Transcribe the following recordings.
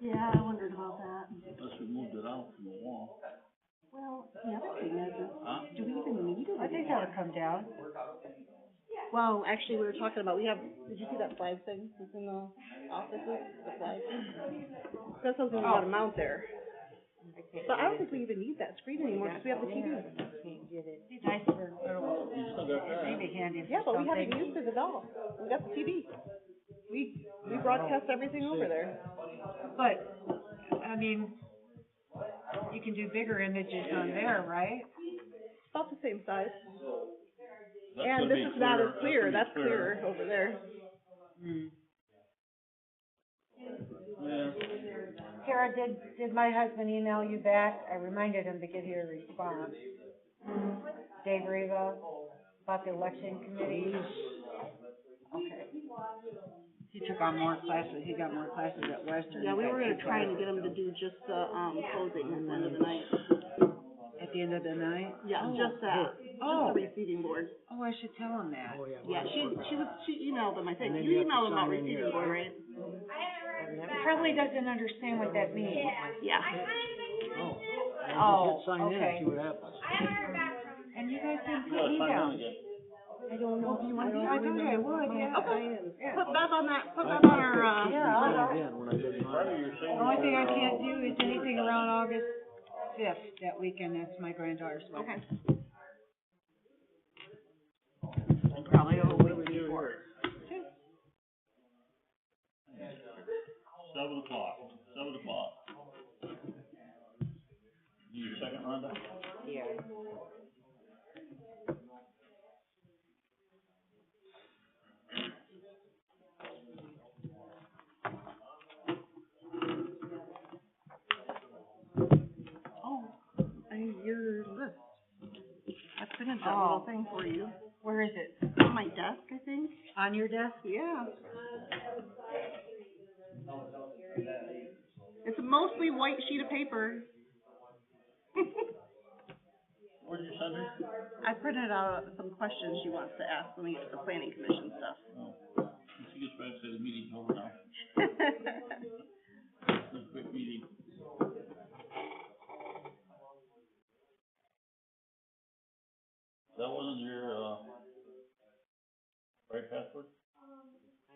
Yeah, I wondered about that. Unless we moved it out from the wall. Well, the other thing is do we even need it? I think that would come down. Well, actually, we were talking about, did you see that flag thing that's in the offices? The flag? That's something we gotta mount there. But I don't think we even need that screen anymore because we have the TV. Can't get it. It'd be nice for little, You still got that? maybe handy for Yeah, but we something. haven't used it at all. We got the TV. We broadcast everything over there. But, I mean, you can do bigger images on there, right? About the same size. That's And gonna this be is not as clear. That's That's clearer over there. Yeah. Kara, did my husband email you back? I reminded him to give you a response. Dave Riva, about the election committee. Okay. He took on more classes. He got more classes at Western. Yeah, we were trying to get him to do just the closing at the end of the night. At the end of the night? Yeah, just that. Oh. Just the receiving board. Oh, I should tell him that. Yeah, she emailed him, I think. You emailed him about receiving board, right? He probably doesn't understand what that means. Yeah. Oh, sign in and okay. see what happens. And you guys didn't You put gotta me sign in down. again. I don't know if you want to be. I thought I would, yeah. Okay. Yeah. Put that on that, put that on our, Again, when I did Part of mine. your The signature. only thing I can't do is anything around August 5th, that weekend, that's my granddaughter's wedding. okay. And probably a whole week before. 7 o'clock. Need a second, Rhonda? Yeah. Oh, I need your list. I printed that little thing for you. Where is it? On my desk, I think. On your desk? Yeah. It's a mostly white sheet of paper. Where did you send her? I printed out some questions she wants to ask when we get to the planning commission stuff. Oh. She gets back to the meeting's over now. It's a quick meeting. That wasn't your, right password? I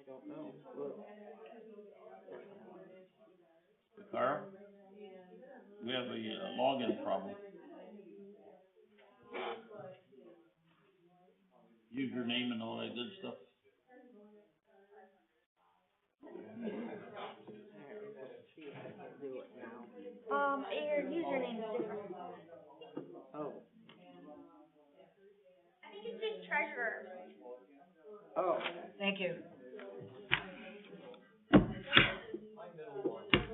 don't know. Carl? We have a login problem. Username and all that good stuff. Your username is different. Oh. I think it's just treasurer. Oh. Thank you.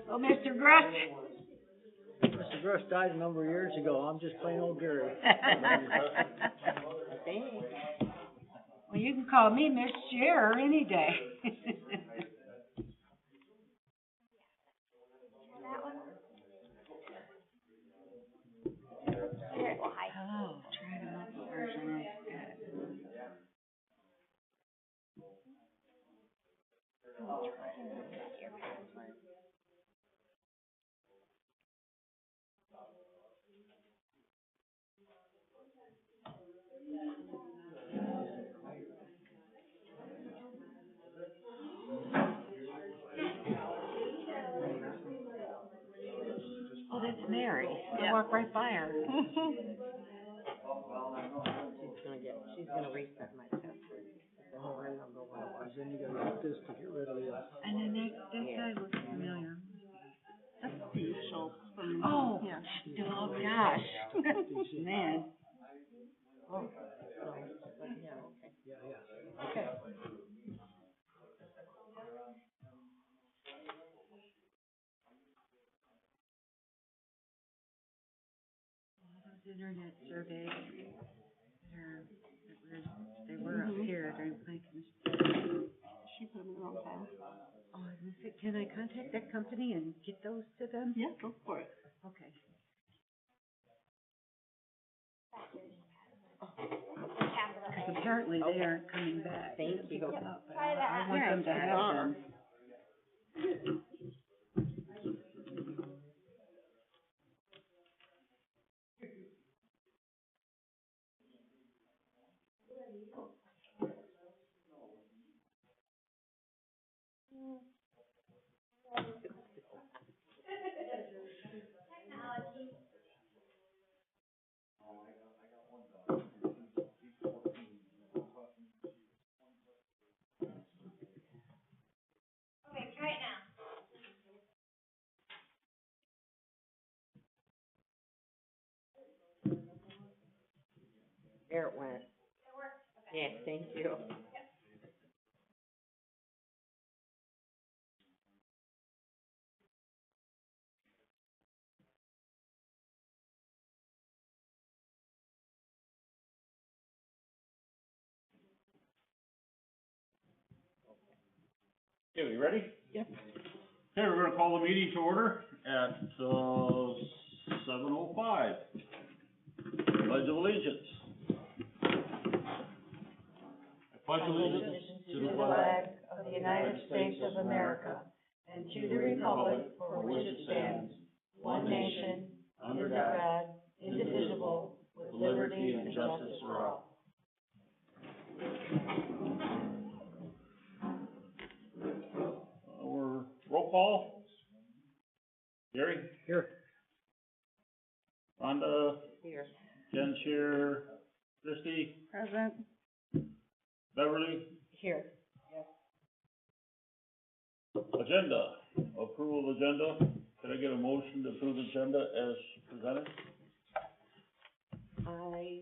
Oh, Mr. Gruss. Mr. Gruss died a number of years ago. I'm just plain old Gary. Well, you can call me Miss Sherrer any day. That one. Here, well, hi. Oh, try the local version. That's good. Your password. Oh, that's Mary. I Yeah. walked right by her. She's gonna reset my password. Oh, I remember what it was. Then you gotta get this to get rid of the. And then that guy looks familiar. That's Steve Schultz from. Oh, Yeah. oh gosh. Man. Oh. Yeah, okay. Yeah. Okay. Those internet surveys, they were up here during planning commission. She put them in the wrong file. Oh, I was gonna say, can I contact that company and get those to them? Yeah, go for it. Okay. Because apparently they aren't coming back. Thank you. I want them to have them. There it went. Yeah, thank you. Okay, we ready? Yep. Okay, we're gonna call the meeting to order at, 7:05. Pledge of allegiance. I pledge allegiance to the flag of the United States of America, and to the republic for which it stands, one nation, under God, indivisible, with liberty and justice for all. We're roll call. Gary? Here. Rhonda? Here. Jen's here. Christie? Present. Beverly? Here. Agenda. Approval of agenda. Can I get a motion to approve the agenda as presented? I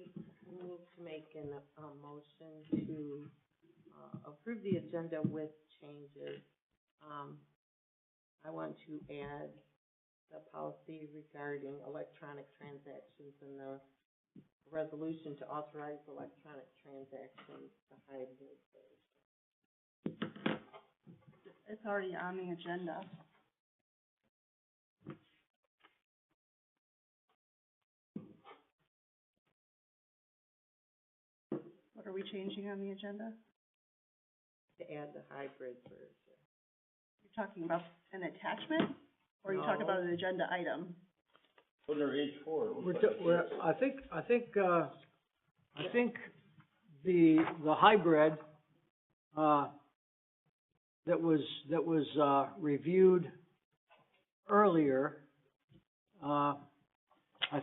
move to make a motion to, approve the agenda with changes. I want to add the policy regarding electronic transactions and the resolution to authorize electronic transactions, the hybrid version. It's already on the agenda. What are we changing on the agenda? To add the hybrid version. You're talking about an attachment, or are you talking about an agenda item? Under H4. I think the hybrid, that was reviewed earlier, I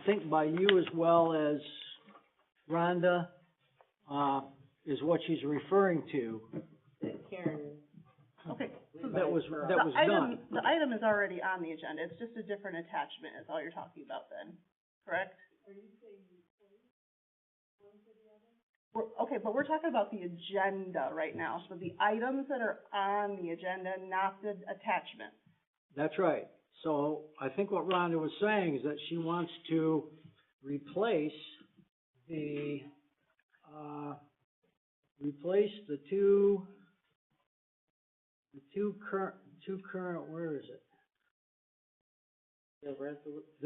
think by you as well as Rhonda, is what she's referring to. Karen. Okay, so That was the done. item, the item is already on the agenda, it's just a different attachment is all you're talking about then, correct? Okay, but we're talking about the agenda right now, so the items that are on the agenda, not the attachment. That's right. So I think what Rhonda was saying is that she wants to replace the two current, where is it? The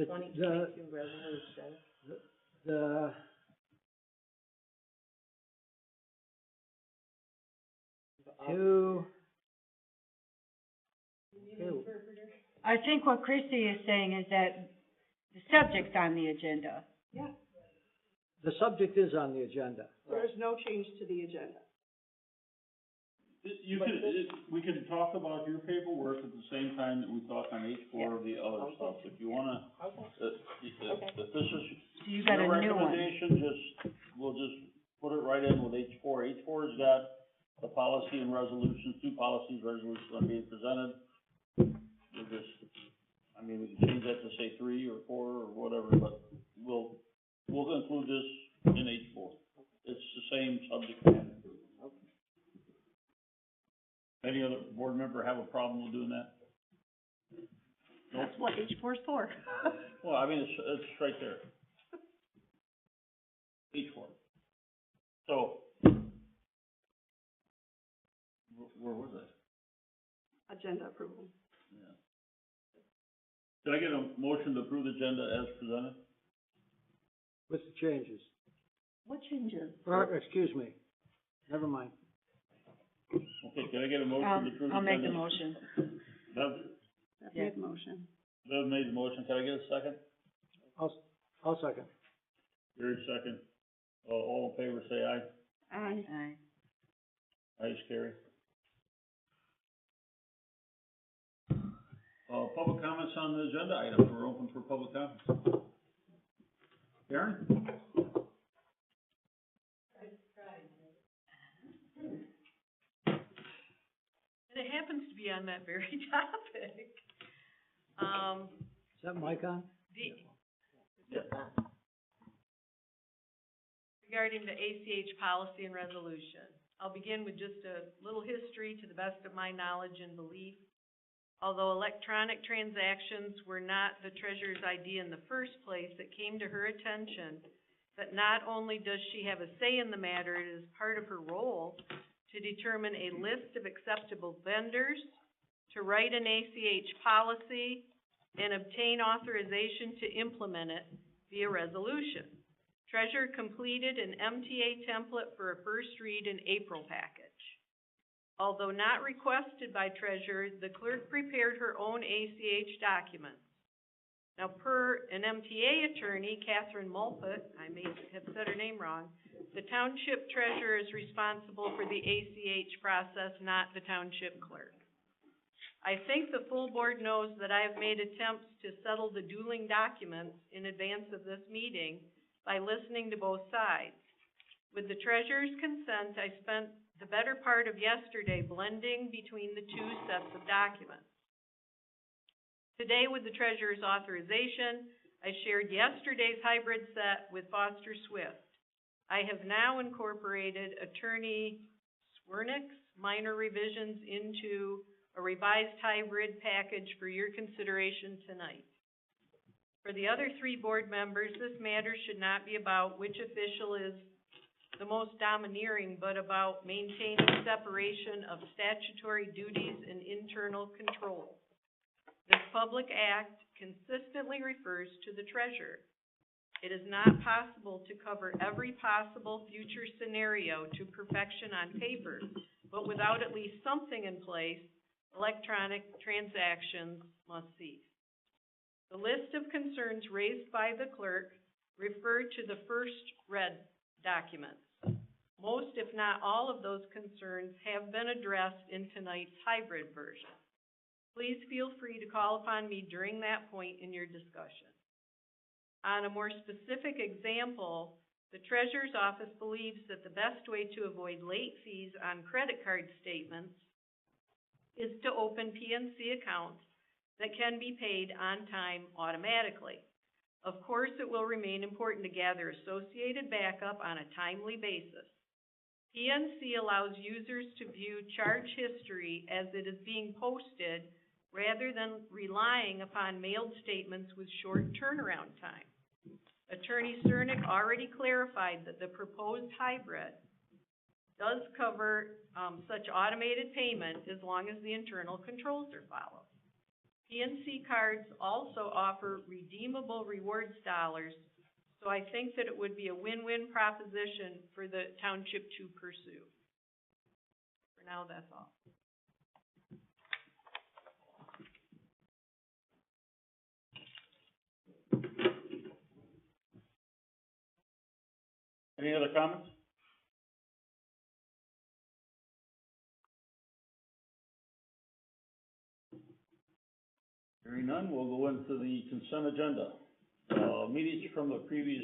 2022 resolution. The two. I think what Christie is saying is that the subject's on the agenda. Yeah. The subject is on the agenda. So there's no change to the agenda. We can talk about your paperwork at the same time that we talk on H4 of the other stuff. If you wanna, if this is So you got your a new one. recommendation, we'll just put it right in with H4. H4's got the policy and resolutions, two policies, resolutions are being presented. We'll just, we can change that to say 3 or 4 or whatever, but we'll include this in H4. It's the same subject matter. Any other board member have a problem with doing that? Nope. That's what H4 is for. Well, it's right there. H4. So, where was I? Agenda approval. Yeah. Did I get a motion to approve the agenda as presented? With the changes. What changes? Excuse me. Never mind. Okay, can I get a motion to approve the agenda? I'll make the motion. Bev Made the motion. made the motion, can I get a second? I'll second. Gary second. All in favor, say aye. Aye. Aye. Ayes, carry. public comments on the agenda items. We're open for public comments. Karen? And it happens to be on that very topic. Is that mic on? Regarding the ACH policy and resolution. I'll begin with just a little history to the best of my knowledge and belief. Although electronic transactions were not the treasurer's idea in the first place, it came to her attention that not only does she have a say in the matter, it is part of her role to determine a list of acceptable vendors, to write an ACH policy, and obtain authorization to implement it via resolution. Treasurer completed an MTA template for a first read and April package. Although not requested by Treasurer, the clerk prepared her own ACH documents. Now, per an MTA attorney, Catherine Mulput, I may have said her name wrong, the Township Treasurer is responsible for the ACH process, not the Township Clerk. I think the full board knows that I have made attempts to settle the dueling documents in advance of this meeting by listening to both sides. With the Treasurer's consent, I spent the better part of yesterday blending between the two sets of documents. Today, with the Treasurer's authorization, I shared yesterday's hybrid set with Foster Swift. I have now incorporated Attorney Swernick's minor revisions into a revised hybrid package for your consideration tonight. For the other three board members, this matter should not be about which official is the most domineering, but about maintaining separation of statutory duties and internal control. This public act consistently refers to the treasurer. It is not possible to cover every possible future scenario to perfection on paper, but without at least something in place, electronic transactions must cease. The list of concerns raised by the clerk refer to the first read documents. Most, if not all, of those concerns have been addressed in tonight's hybrid version. Please feel free to call upon me during that point in your discussion. On a more specific example, the Treasurer's Office believes that the best way to avoid late fees on credit card statements is to open PNC accounts that can be paid on time automatically. Of course, it will remain important to gather associated backup on a timely basis. PNC allows users to view charge history as it is being posted rather than relying upon mailed statements with short turnaround time. Attorney Cernick already clarified that the proposed hybrid does cover such automated payment as long as the internal controls are followed. PNC cards also offer redeemable rewards dollars, so I think that it would be a win-win proposition for the township to pursue. For now, that's all. Any other comments? Hearing none, we'll go into the consent agenda. Minutes from the previous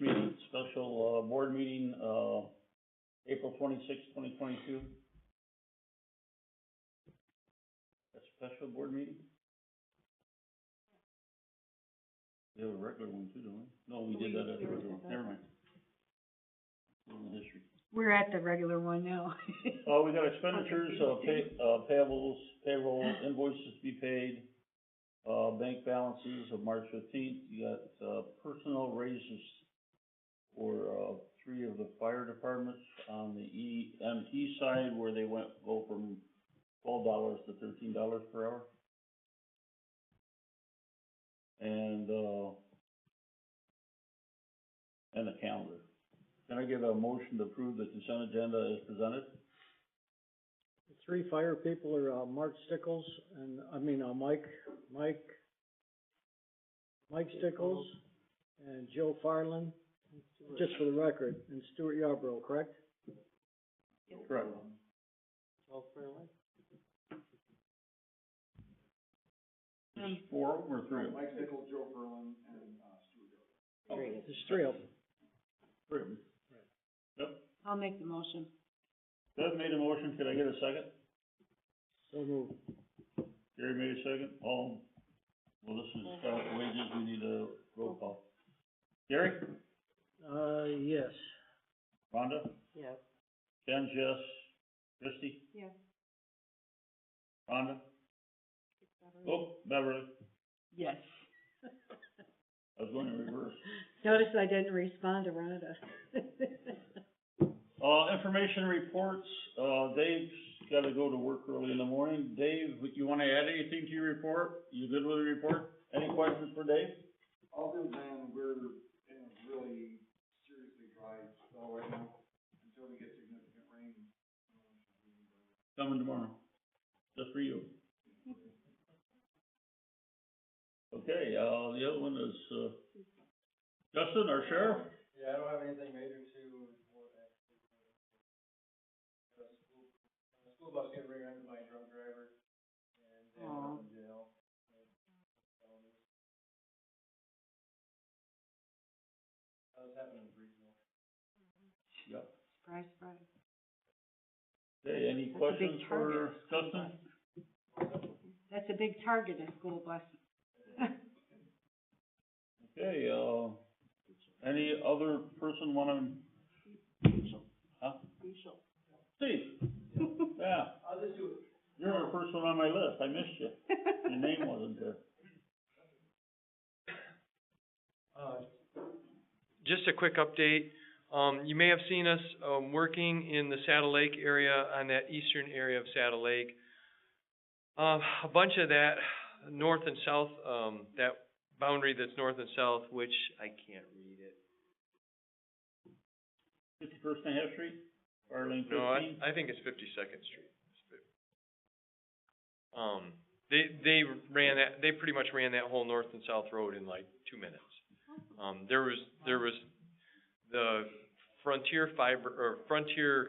meeting, special board meeting, April 26, 2022. A special board meeting? We have a regular one too, don't we? No, we did that at the regular one. Never mind. In the history. We're at the regular one now. We got expenditures, payables, payroll, invoices to be paid, bank balances of March 15th. You got, personnel raises for, 3 of the fire departments on the EMT side where they go from $12 to $13 per hour. And the calendar. Can I get a motion to approve the consent agenda as presented? The 3 fire people are, Mike Stickles and Joe Farland, just for the record, and Stuart Yarborough, correct? Correct. Joe Farland. Just four of them or three of them? There's three of them. Three of them. Yep. I'll make the motion. Doug made a motion, could I get a second? So moved. Gary made a second, all, well, this is, wages, we need a roll call. Gary? Yes. Rhonda? Yes. Ken, yes. Christie? Yes. Rhonda? Oh, Beverly, Yes. I was going in reverse. Notice I didn't respond to Rhonda. Information reports, Dave's gotta go to work early in the morning. Dave, you wanna add anything to your report? You good with the report? Any questions for Dave? Other than we're in a really seriously dry spell right now, until we get significant rain. Coming tomorrow, just for you. Okay, the other one is, Justin, our sheriff? Yeah, I don't have anything major to report, actually. The school bus got rear-ended by a drunk driver, and they ended up in jail. That was happening in Breesville. Yep. Surprise, surprise. Okay, any That's a big questions for target. Justin? That's a big target, a school bus. Okay, any other person wanna? Huh? Steve? Yeah. I'll just do it. You're the first one on my list, I missed you. Your name wasn't there. Just a quick update. You may have seen us, working in the Saddle Lake area, on that eastern area of Saddle Lake. A bunch of that north and south, that boundary that's north and south, which I can't read it. 51st and Half Street, Fire Lane 15? No, I think it's 52nd Street. They pretty much ran that whole north and south road in like 2 minutes. There was the Frontier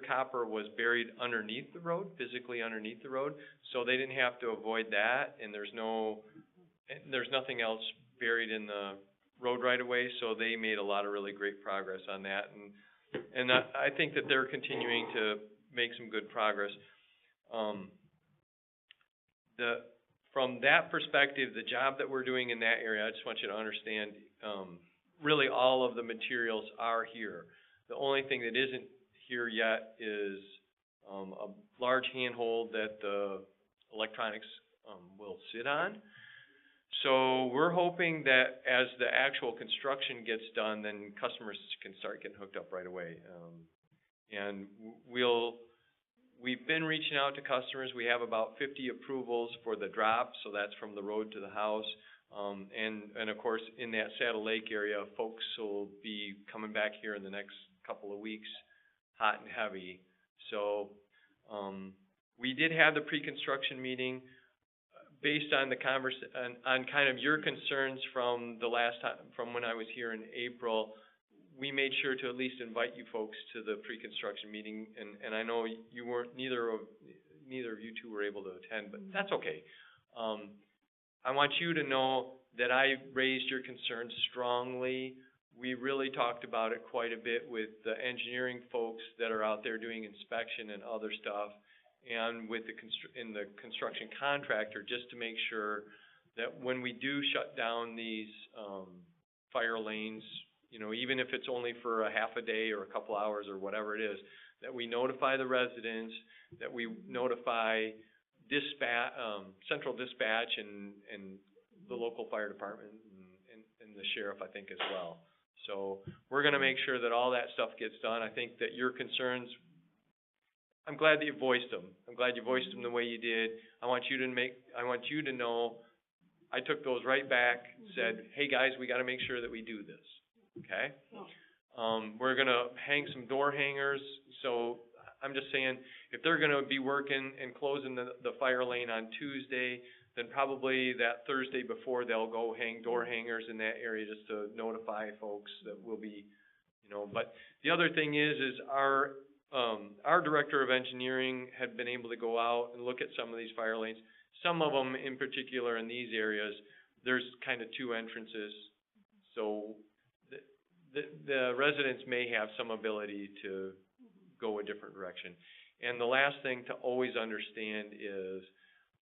copper was buried underneath the road, physically underneath the road, so they didn't have to avoid that, and there's nothing else buried in the road right away, so they made a lot of really great progress on that, and I think that they're continuing to make some good progress. From that perspective, the job that we're doing in that area, I just want you to understand, really all of the materials are here. The only thing that isn't here yet is a large handhold that the electronics will sit on. So we're hoping that as the actual construction gets done, then customers can start getting hooked up right away. And we've been reaching out to customers. We have about 50 approvals for the drop, so that's from the road to the house. And of course, in that Saddle Lake area, folks will be coming back here in the next couple of weeks, hot and heavy. So we did have the pre-construction meeting. Based on the on kind of your concerns from the last time, from when I was here in April, we made sure to at least invite you folks to the pre-construction meeting, and I know you weren't, neither of you two were able to attend, but that's okay. I want you to know that I raised your concerns strongly. We really talked about it quite a bit with the engineering folks that are out there doing inspection and other stuff, and with the construction contractor, just to make sure that when we do shut down these fire lanes, you know, even if it's only for a half a day or a couple hours or whatever it is, that we notify the residents, that we notify central dispatch and the local fire department and the sheriff, I think, as well. So we're gonna make sure that all that stuff gets done. I think that your concerns, I'm glad that you voiced them. I'm glad you voiced them the way you did. I want you to know, I took those right back, said, hey guys, we gotta make sure that we do this, okay? We're gonna hang some door hangers, so I'm just saying, if they're gonna be working and closing the fire lane on Tuesday, then probably that Thursday before they'll go hang door hangers in that area just to notify folks that we'll be, you know. But the other thing is our our Director of Engineering had been able to go out and look at some of these fire lanes. Some of them, in particular in these areas, there's kind of two entrances. So the residents may have some ability to go a different direction. And the last thing to always understand is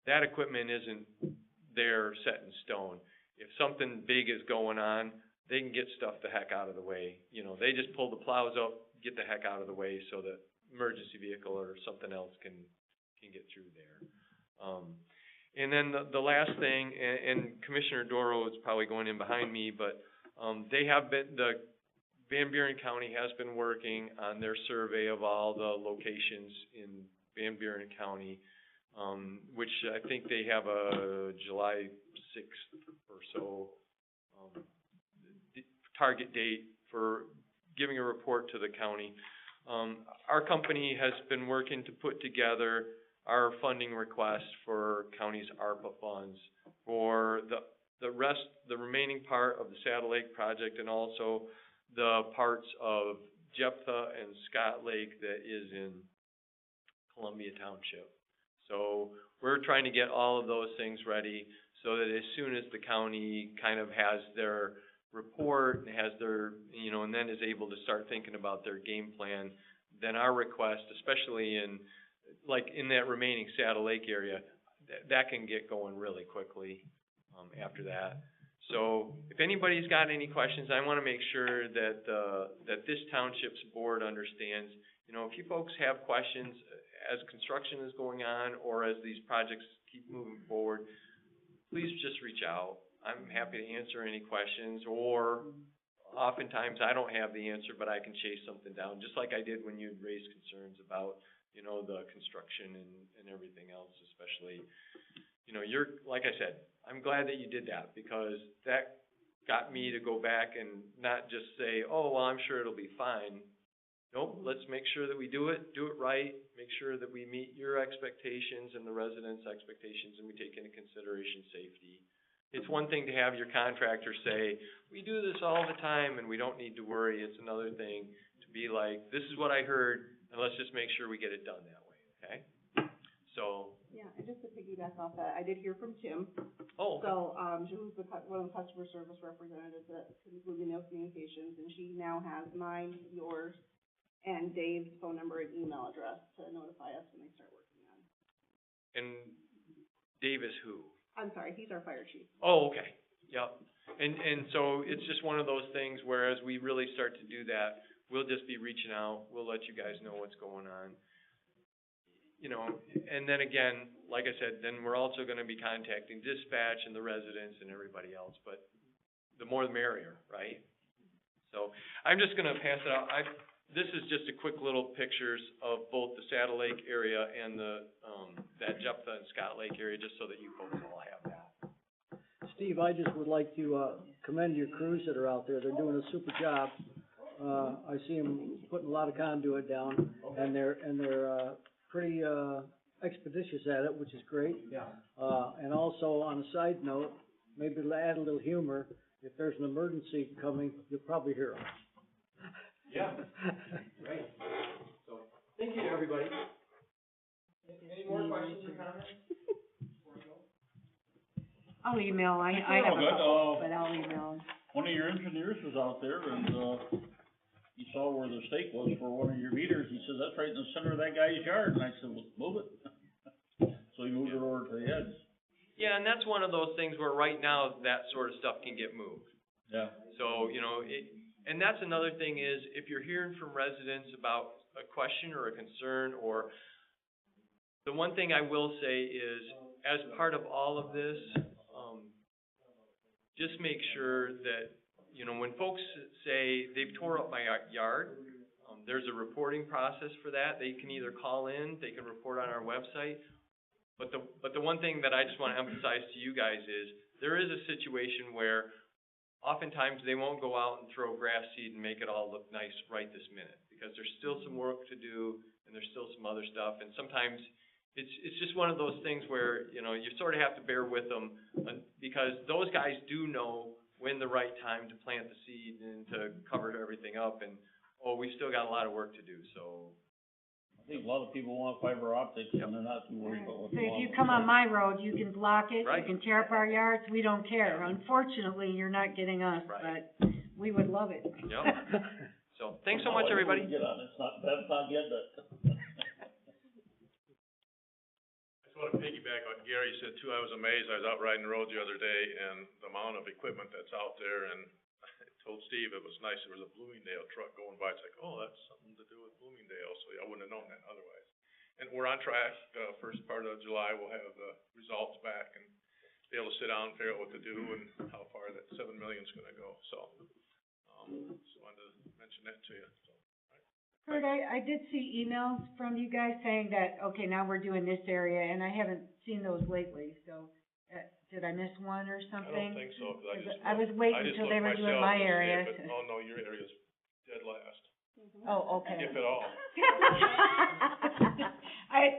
that equipment isn't there set in stone. If something big is going on, they can get stuff the heck out of the way. You know, they just pull the plows up, get the heck out of the way so that emergency vehicle or something else can get through there. And then the last thing, and Commissioner Doro is probably going in behind me, but the Van Buren County has been working on their survey of all the locations in Van Buren County, which I think they have a July 6th or so target date for giving a report to the county. Our company has been working to put together our funding request for county's ARPA funds for the remaining part of the Saddle Lake project and also the parts of Jephthah and Scott Lake that is in Columbia Township. So we're trying to get all of those things ready so that as soon as the county kind of has their report and has their, you know, and then is able to start thinking about their game plan, then our request, especially in that remaining Saddle Lake area, that can get going really quickly after that. So if anybody's got any questions, I want to make sure that that this township's board understands, you know, if you folks have questions as construction is going on or as these projects keep moving forward, please just reach out. I'm happy to answer any questions, or oftentimes I don't have the answer, but I can chase something down, just like I did when you'd raised concerns about, you know, the construction and everything else, especially, you know, like I said, I'm glad that you did that because that got me to go back and not just say, oh, well, I'm sure it'll be fine. Nope, let's make sure that we do it right, make sure that we meet your expectations and the residents' expectations, and we take into consideration safety. It's one thing to have your contractor say, we do this all the time and we don't need to worry. It's another thing to be like, this is what I heard, and let's just make sure we get it done that way, okay? So. Yeah, and just to piggyback off that, I did hear from Tim. Oh. So, she was one of the customer service representatives at Luminous Communications, and she now has mine, yours, and Dave's phone number and email address to notify us when they start working on. And Dave is who? I'm sorry, he's our fire chief. Oh, okay, yep. And so it's just one of those things where as we really start to do that, we'll just be reaching out, we'll let you guys know what's going on. You know, and then again, like I said, then we're also gonna be contacting dispatch and the residents and everybody else, but the more the merrier, right? So I'm just gonna pass it out. This is just a quick little pictures of both the Saddle Lake area and that Jephthah and Scott Lake area, just so that you folks all have that. Steve, I just would like to commend your crews that are out there. They're doing a super job. I see them putting a lot of conduit down, and they're pretty expeditious at it, which is great. Yeah. And also, on a side note, maybe to add a little humor, if there's an emergency coming, you'll probably hear them. Yeah, right. So, thank you to everybody. Any more questions or comments? I'll email, I have a couple, but I'll email. One of your engineers was out there and, he saw where the stake was for one of your meters. He says, that's right in the center of that guy's yard. And I said, well, move it. So he moved it over to the edge. Yeah, and that's one of those things where right now that sort of stuff can get moved. Yeah. So, you know, and that's another thing is if you're hearing from residents about a question or a concern, or the one thing I will say is as part of all of this, just make sure that, you know, when folks say they've tore up my yard, there's a reporting process for that. They can either call in, they can report on our website. But the one thing that I just want to emphasize to you guys is there is a situation where oftentimes they won't go out and throw grass seed and make it all look nice right this minute, because there's still some work to do and there's still some other stuff, and sometimes it's just one of those things where, you know, you sort of have to bear with them, because those guys do know when the right time to plant the seed and to cover everything up, and oh, we've still got a lot of work to do. So I think a lot of people want fiber optics and they're not too worried about what's So going if on. you come on my road, you can block it, you Right. can tear up our yards, we don't care. Unfortunately, you're not getting us, Right. but we would love it. Yep. So, thanks so much, everybody. Get on, that's not getting it. I just wanna piggyback on Gary said too, I was amazed, I was out riding the road the other day and the amount of equipment that's out there, and I told Steve it was nice, there was a Bloomingdale truck going by, it's like, oh, that's something to do with Bloomingdale, so I wouldn't have known that otherwise. And we're on track, first part of July, we'll have the results back and be able to sit down and figure out what to do and how far that 7 million's gonna go, so, just wanted to mention that to you, so. Kurt, I did see emails from you guys saying that, okay, now we're doing this area, and I haven't seen those lately, so, did I miss one or I something? don't think so, 'cause I was waiting until they were doing my area. Oh, no, your area's dead last, Oh, okay. if at all.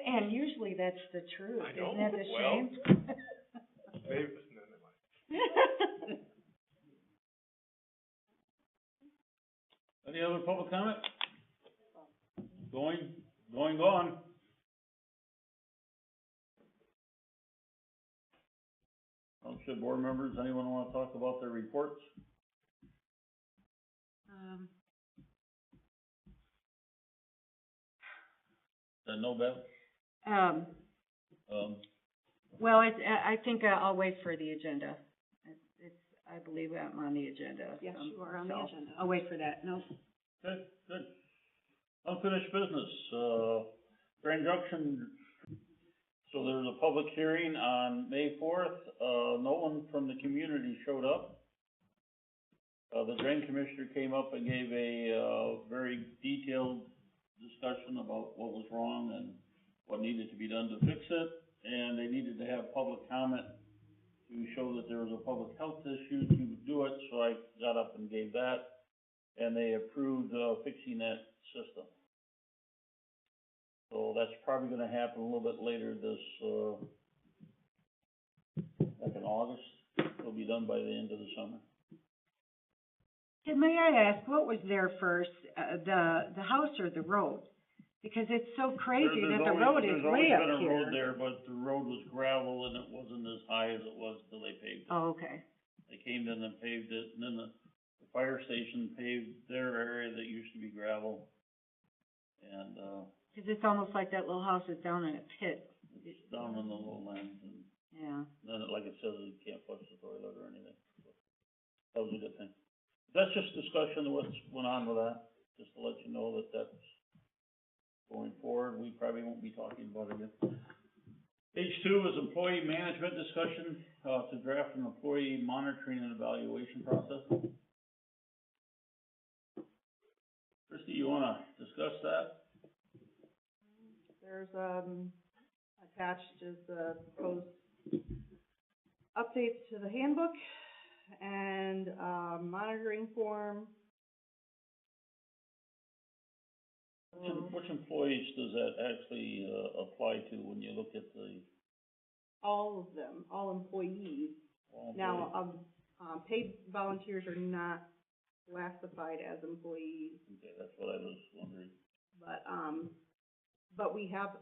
And usually that's the truth, I know. isn't that the Well, shame? Maybe, no, never mind. Any other public comment? Gone. Township board members, anyone wanna talk about their reports? No, Bev? Well, I think I'll wait for the agenda. I believe I'm on the agenda. Yes, you are on the agenda. I'll wait for that, no. Good. Unfinished business, Grand Junction, so there was a public hearing on May 4th, no one from the community showed up. The drain commissioner came up and gave a, very detailed discussion about what was wrong and what needed to be done to fix it, and they needed to have public comment to show that there was a public health issue to do it, so I got up and gave that, and they approved, fixing that system. So that's probably gonna happen a little bit later this, like in August, it'll be done by the end of the summer. May I ask, what was there first, the house or the road? Because it's so crazy that the road is way up There's always been a road here. there, but the road was gravel and it wasn't as high as it was till they paved it. Oh, okay. They came in and paved it, and then the fire station paved their area that used to be gravel. And, Cause it's almost like that little house is down in a pit. it's down in the lowlands, and Yeah. then, like it says, you can't flush the toilet or anything. So that was a good thing. That's just discussion of what's went on with that, just to let you know that that's going forward. We probably won't be talking about it again. Page 2 is employee management discussion, to draft an employee monitoring and evaluation process. Christie, you wanna discuss that? There's, attached is the proposed updates to the handbook and, monitoring form. Which employees does that actually, apply to when you look at the, All of them, all employees. all Now, employees? paid volunteers are not classified as employees, Okay, that's what I was wondering. but we have,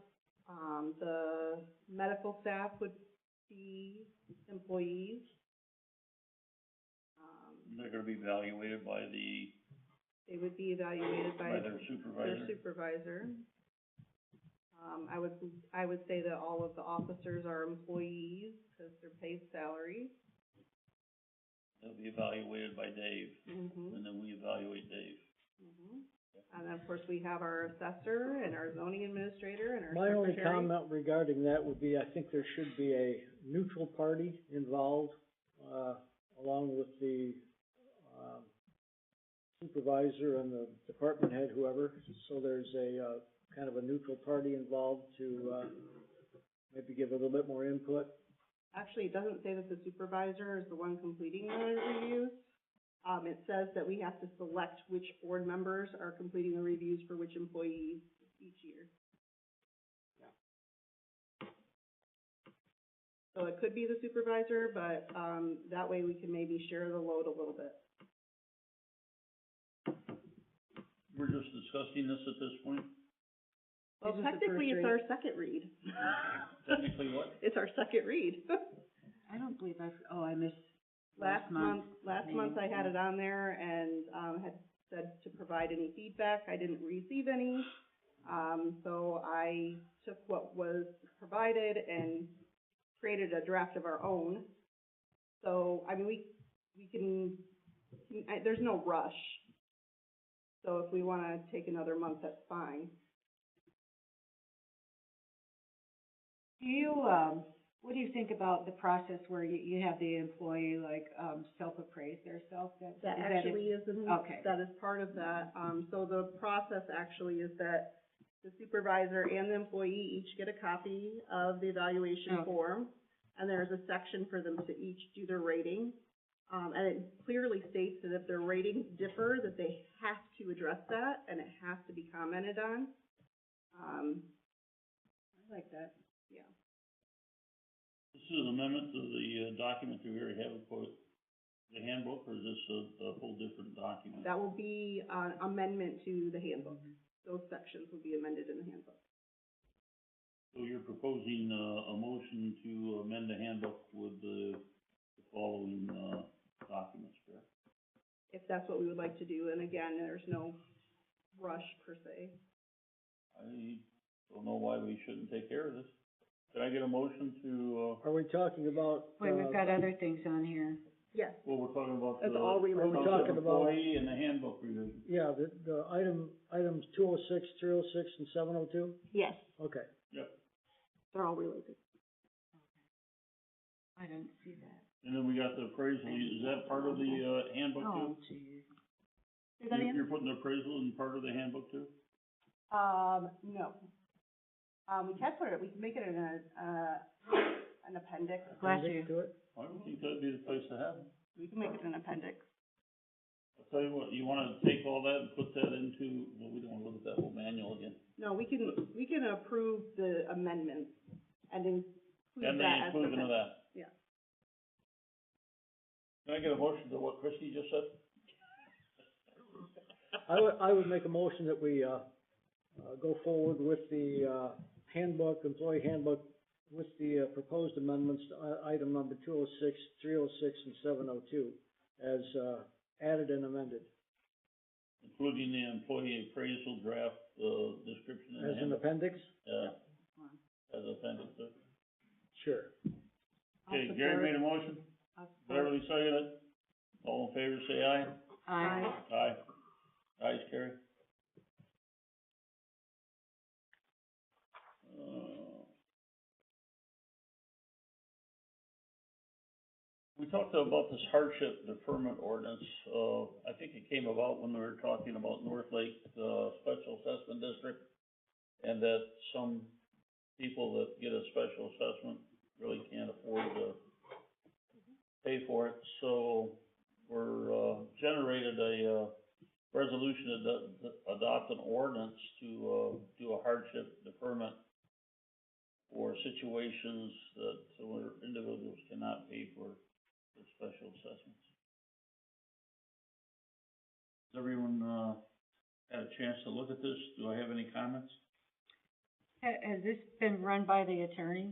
the medical staff would be employees. They're gonna be evaluated by They would be evaluated by their supervisor. their supervisor. I would say that all of the officers are employees, cause they're paid salary. They'll be evaluated by Dave, Mm-hmm. and then we evaluate Dave. Mm-hmm. And then, of course, we have our assessor and our zoning administrator and our My secretary. only comment regarding that would be, I think there should be a neutral party involved, along with the, supervisor and the department head, whoever. So there's a, kind of a neutral party involved to, maybe give a little bit more input. Actually, it doesn't say that the supervisor is the one completing the reviews. It says that we have to select which board members are completing the reviews for which employees each year. So it could be the supervisor, but, that way we can maybe share the load a little bit. We're just discussing this at this point? Well, This is the technically, first it's our second read. Technically what? It's our second read. I don't believe I missed Last month I had it on there and, had said to provide any feedback. I didn't receive any. So I took what was provided and created a draft of our own. So, I mean, we can, there's no rush. So if we wanna take another month, that's fine. Do you, what do you think about the process where you have the employee, like, self-appraise theirself? That actually is, Okay. that is part of that. So the process actually is that the supervisor and the employee each get a copy of the evaluation form, and there's a section for them to each do their rating. And it clearly states that if their ratings differ, that they have to address that, and it has to be commented on. I like that, yeah. This is an amendment to the document that we already have, the handbook, or is this a whole different document? That will be an amendment to the handbook. Those sections will be amended in the handbook. So you're proposing, a motion to amend the handbook with the following, documents, correct? If that's what we would like to do, and again, there's no rush per se. I don't know why we shouldn't take care of this. Can I get a motion to, Are we talking about, Wait, we've got other things on here. Yes, well, we're talking about that's the all related. Are we township talking about- employee and the handbook revision. yeah, the items 206, 306, and 702? Yes, Okay. Yep. they're all related. I didn't see that. And then we got the appraisal, is that part of the, handbook too? Oh, geez. Say that again? You're putting the appraisal in part of the handbook too? No. We can put it, we can make it in an appendix. Bless you. To it? I don't think that'd be the place to have it. We can make it an appendix. I'll tell you what, you wanna take all that and put that into, well, we don't wanna look at that whole manual again. No, we can approve the amendments and include And the that as inclusion of that. Yeah. Can I get a motion to what Christie just said? I would make a motion that we, go forward with the, handbook, employee handbook, with the proposed amendments to item number 206, 306, and 702, as, added and amended. Including the employee appraisal draft, description in the As an handbook? appendix? Yeah. As an appendix, sir. Sure. Okay, Gary made a motion, Beverly seconded it. All in favor, say aye. Aye. Aye. Ayes, carry. We talked about this hardship deferment ordinance, I think it came about when we were talking about North Lake, Special Assessment District, and that some people that get a special assessment really can't afford to pay for it, so we're, generated a, resolution to adopt an ordinance to, do a hardship deferment for situations that, where individuals cannot pay for their special assessments. Has everyone, had a chance to look at this? Do I have any comments? Has this been run by the attorney?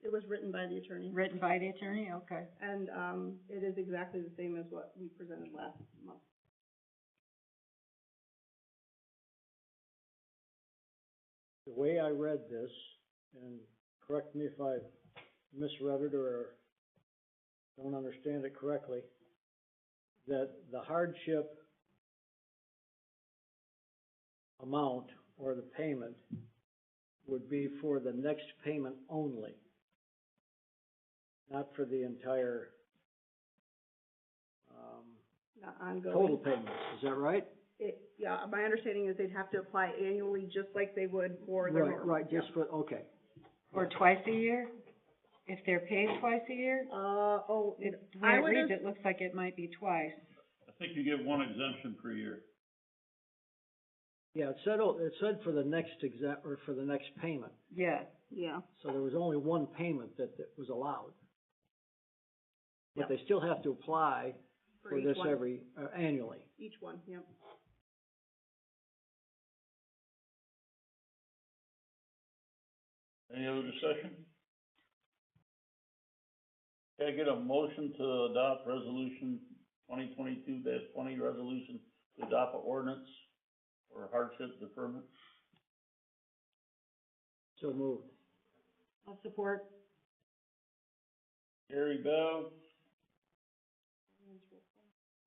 It was written by the attorney. Written by the attorney? Okay. And, it is exactly the same as what we presented last month. The way I read this, and correct me if I misread it or don't understand it correctly, that the hardship amount or the payment would be for the next payment only, not for the entire, Not ongoing. total payments. Is that right? Yeah, my understanding is they'd have to apply annually, just like they would for the normal. Right, just for, okay. Or twice a year? If they're paid twice a year? The way I it would reads, it looks like it might be twice. I think you get one exemption per year. Yeah, it said for the next or for the next payment. Yeah. Yeah. So there was only one payment that was allowed. But Yep. they still have to apply for each this one. annually. Each one, yep. Any other discussion? Can I get a motion to adopt resolution 2022-20, resolution to adopt an ordinance for hardship deferment? So moved. I'll support. Gary, Bev?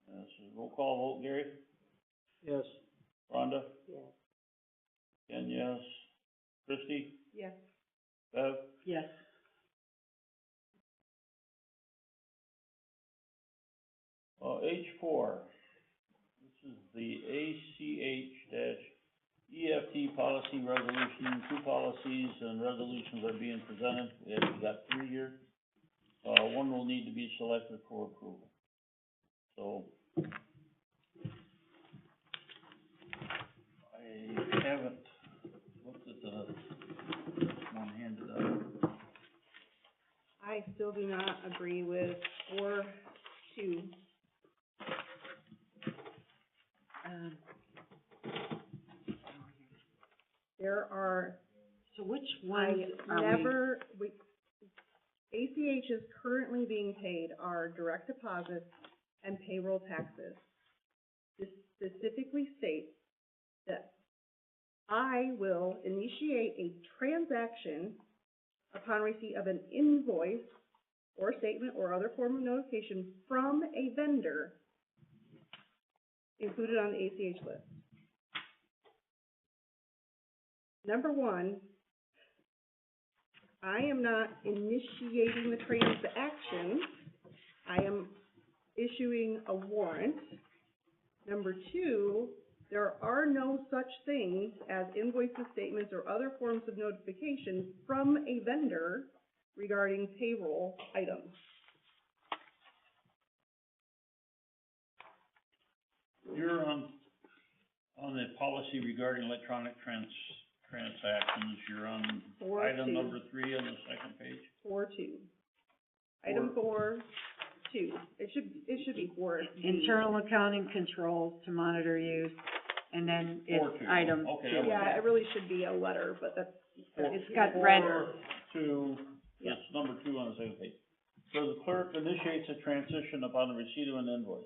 This is roll call vote, Gary? Yes. Rhonda? Yes. Ken, yes. Christie? Yes. Bev? Yes. H4, this is the ACH-EFT policy resolution. Two policies and resolutions are being presented. We got three here. One will need to be selected for approval. So, I haven't looked at the one handed out. I still do not agree with 4-2. There are, So which ones are ACH is currently being paid are direct deposits and payroll taxes. This specifically states that I will initiate a transaction upon receipt of an invoice or statement or other form of notification from a vendor included on the ACH list. Number one, I am not initiating the transaction. I am issuing a warrant. Number two, there are no such things as invoices, statements, or other forms of notification from a vendor regarding payroll items. You're on the policy regarding electronic transactions, you're on 4-2. item number 3 on the second page. 4-2. Item 4-2. It should be 4. internal accounting controls to monitor use, and then it's 4-2. item Okay, 2. Yeah, it really should be a letter, but that's, It's got red. 4-2, Yeah. it's number 2 on the second page. So the clerk initiates a transition upon the receipt of an invoice.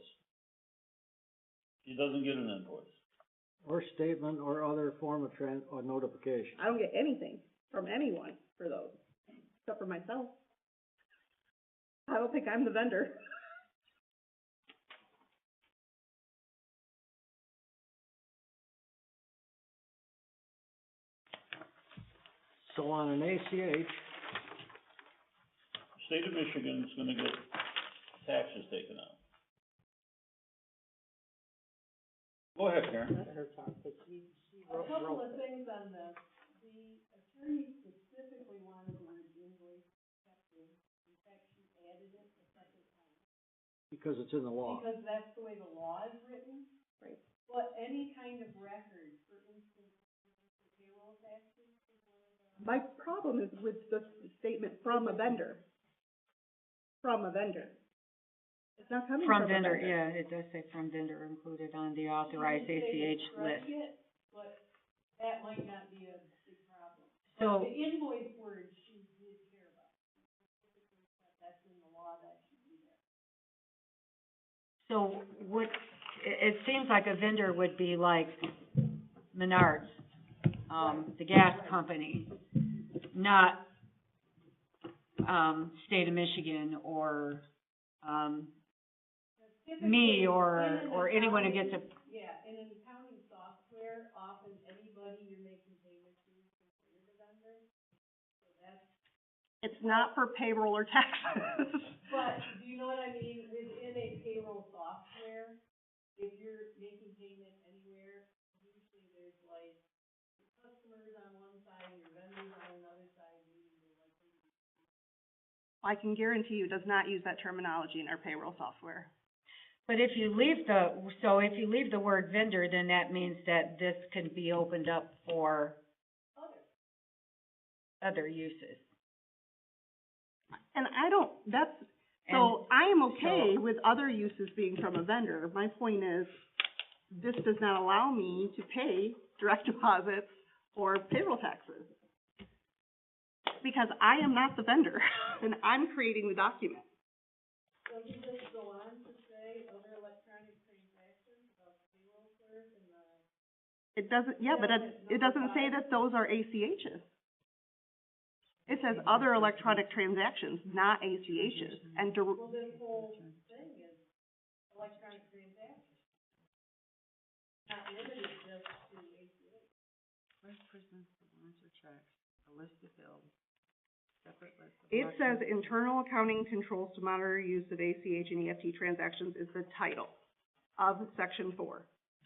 He doesn't get an invoice. Or statement or other form of or notification. I don't get anything from anyone for those, except for myself. I don't think I'm the vendor. So on an ACH, The state of Michigan is gonna get taxes taken out. Go ahead, Karen. Let her talk, 'cause she A couple wrote of things on this. The attorney specifically wanted the word invoice kept in. In fact, she added it a second time. because it's in the law. Because that's the way the law is written. Right. But any kind of record, for instance, for payroll taxes is one of the. My problem is with the statement from a vendor. From a vendor. It's not coming from a vendor. yeah, it does say from vendor included on the authorized ACH list. But that might not be a big problem. So- But the invoice word she did care about. That's in the law, that should be there. So it seems like a vendor would be like Menards, the gas company, not, state of Michigan or, me or anyone who gets a, Yeah, in an accounting software, often anybody you're making payments to is considered a vendor. So that's. It's not for payroll or taxes. But, do you know what I mean? Within a payroll software, if you're making payment anywhere, usually there's like your customers on one side, your vendors on another side, meaning they're like. I can guarantee you it does not use that terminology in our payroll software. but if you leave the word vendor, then that means that this can be opened up for other uses. And I don't, so I am okay with other uses being from a vendor. My point is, this does not allow me to pay direct deposits or payroll taxes. because I am not the vendor, and I'm creating the document. It doesn't, yeah, but it doesn't say that those are ACHs. It says other electronic transactions, not ACHs, and it says internal accounting controls to monitor use of ACH and EFT transactions is the title of section 4.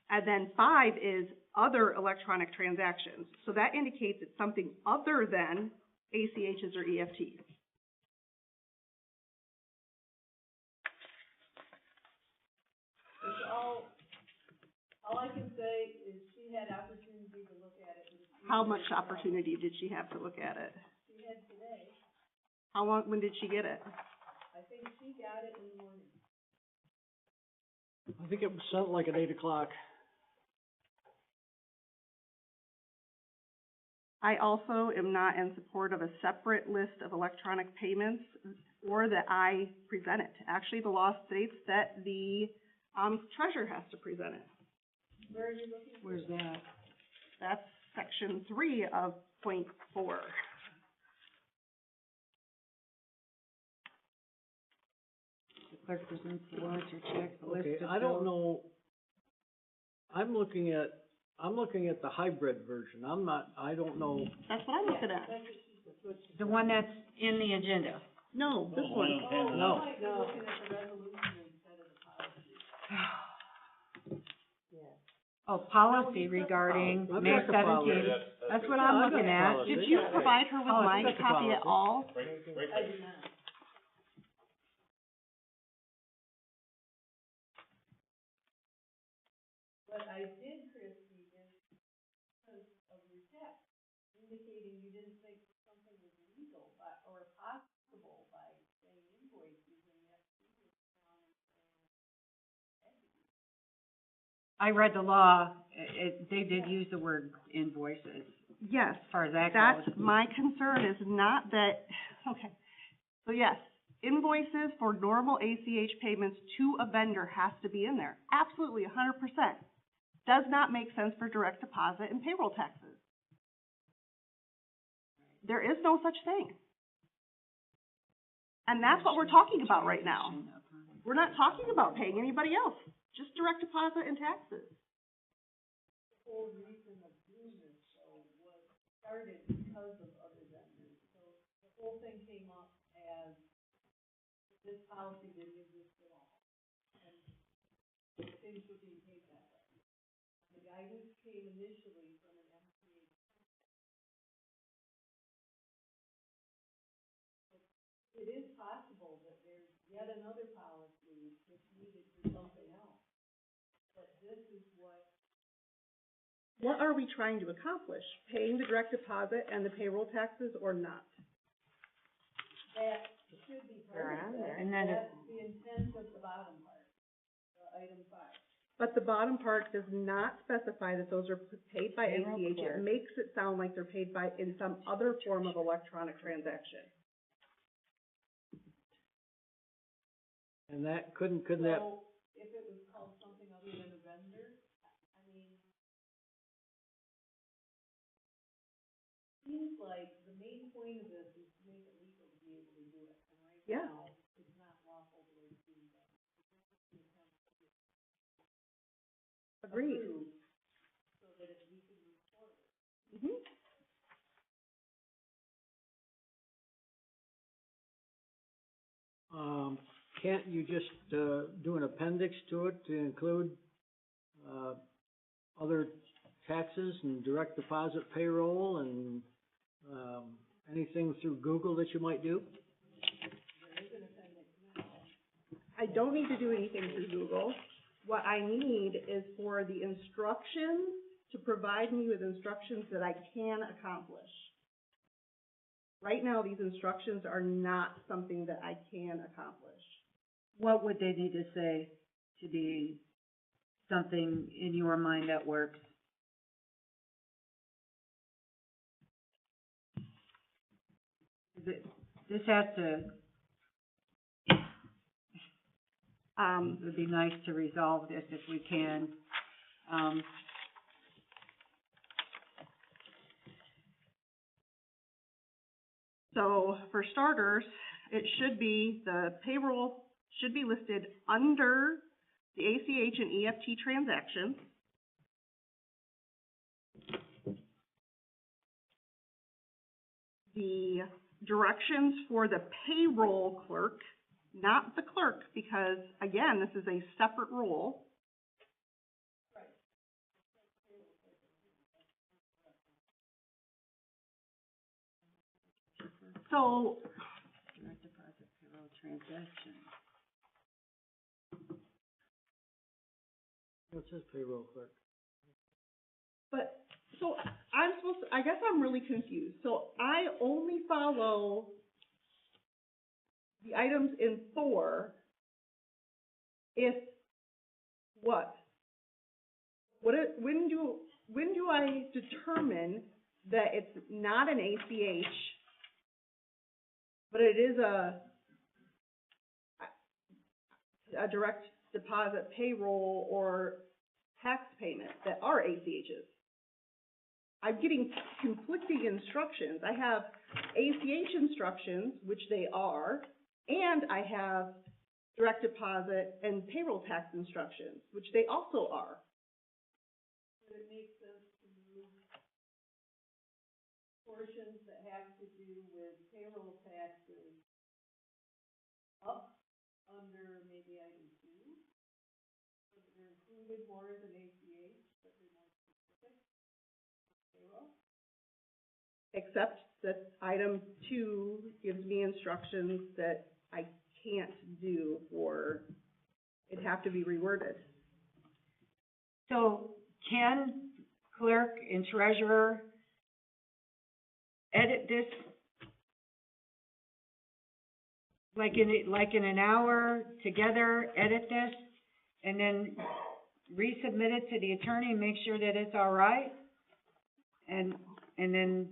And then 5 is other electronic transactions. So that indicates it's something other than ACHs or EFTs. All I can say is she had opportunity to look at it. How much opportunity did she have to look at it? She had today. How long, when did she get it? I think she got it in the morning. I think it was something like at 8 o'clock. I also am not in support of a separate list of electronic payments or that I present it. Actually, the law states that the treasurer has to present it. Where are you looking? Where's that? That's section 3 of point 4. The clerk presents the warrants or checks, the list Okay, of I don't bills. know, I'm looking at the hybrid version, I don't know. That's what I'm looking at. The one that's in the agenda. No, this one. No. Oh, policy regarding I've May got the policy. 17th. That's what Yeah, I'm I've got looking the at. policy. Did you provide her with Oh, my you got the copy at policy. all? I do not. What I did, Christie, is because of your text, indicating you didn't think something was legal by, or possible by saying invoices, and yet you just found I read the law, they did use the word invoices, Yes. as far as that That's, goes. my concern is not that, okay. So yes, invoices for normal ACH payments to a vendor has to be in there. Absolutely, 100%. Does not make sense for direct deposit and payroll taxes. There is no such thing. And that's what we're talking about right now. We're not talking about paying anybody else, just direct deposit and taxes. the whole reason of doing this, though, was started because of other vendors. So the whole thing came up as this policy didn't exist at all. And things were being paid that way. The guidance came initially from an MCA. It is possible that there's yet another policy that's needed for something else. But this is What are we trying to accomplish? Paying the direct deposit and the payroll taxes or not? that should be part of that. And then That's the intent of the bottom part, item 5. But the bottom part does not specify that those are paid by Payroll ACH. clerk. It makes it sound like they're paid by, in some other form of electronic transaction. And that, couldn't that, So, if it was called something other than a vendor, I mean, seems like the main point of this is to make it legal to be able to do it, and right Yeah. now, it's not lawful the way it's being done. Agreed. Approved, so that if we can move forward. Mhm. can't you just, do an appendix to it to include, other taxes and direct deposit payroll and, anything through Google that you might do? I don't need to do anything through Google. What I need is for the instructions to provide me with instructions that I can accomplish. Right now, these instructions are not something that I can accomplish. What would they need to say to be something in your mind that works? this has to, it would be nice to resolve this if we can. So for starters, it should be, the payroll should be listed under the ACH and EFT transactions. The directions for the payroll clerk, not the clerk, because again, this is a separate role. So, Direct deposit payroll transaction. It says payroll clerk. but, so I'm supposed to, I guess I'm really confused. So I only follow the items in 4 if what? When do I determine that it's not an ACH, but it is a direct deposit payroll or tax payment that are ACHs? I'm getting conflicting instructions. I have ACH instructions, which they are, and I have direct deposit and payroll tax instructions, which they also are. Would it make sense to move portions that have to do with payroll taxes up under maybe item 2? So that they're included more as an ACH, but they're more specific payroll? Except that item 2 gives me instructions that I can't do, or it'd have to be reworded. So can clerk and treasurer edit this like in an hour together, edit this, and then resubmit it to the attorney and make sure that it's all right? And then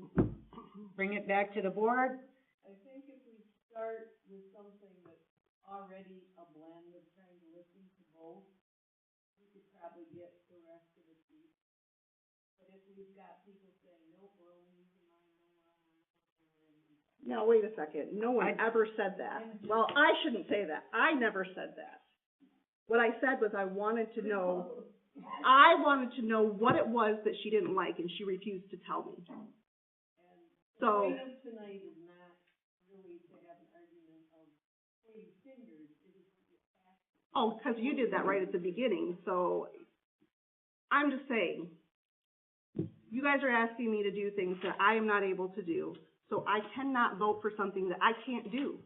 bring it back to the board? I think if we start with something that's already a blend of trying to listen to both, we could probably get the rest of the piece. But if we've got people saying, nope, we're only using mine. Now, wait a second, no one ever said that. Well, I shouldn't say that, I never said that. What I said was I wanted to know what it was that she didn't like, and she refused to tell me. So. The point of tonight is not really to have an argument of pointing fingers, it is to get past it. Oh, because you did that right at the beginning, so I'm just saying, you guys are asking me to do things that I am not able to do, so I cannot vote for something that I can't do.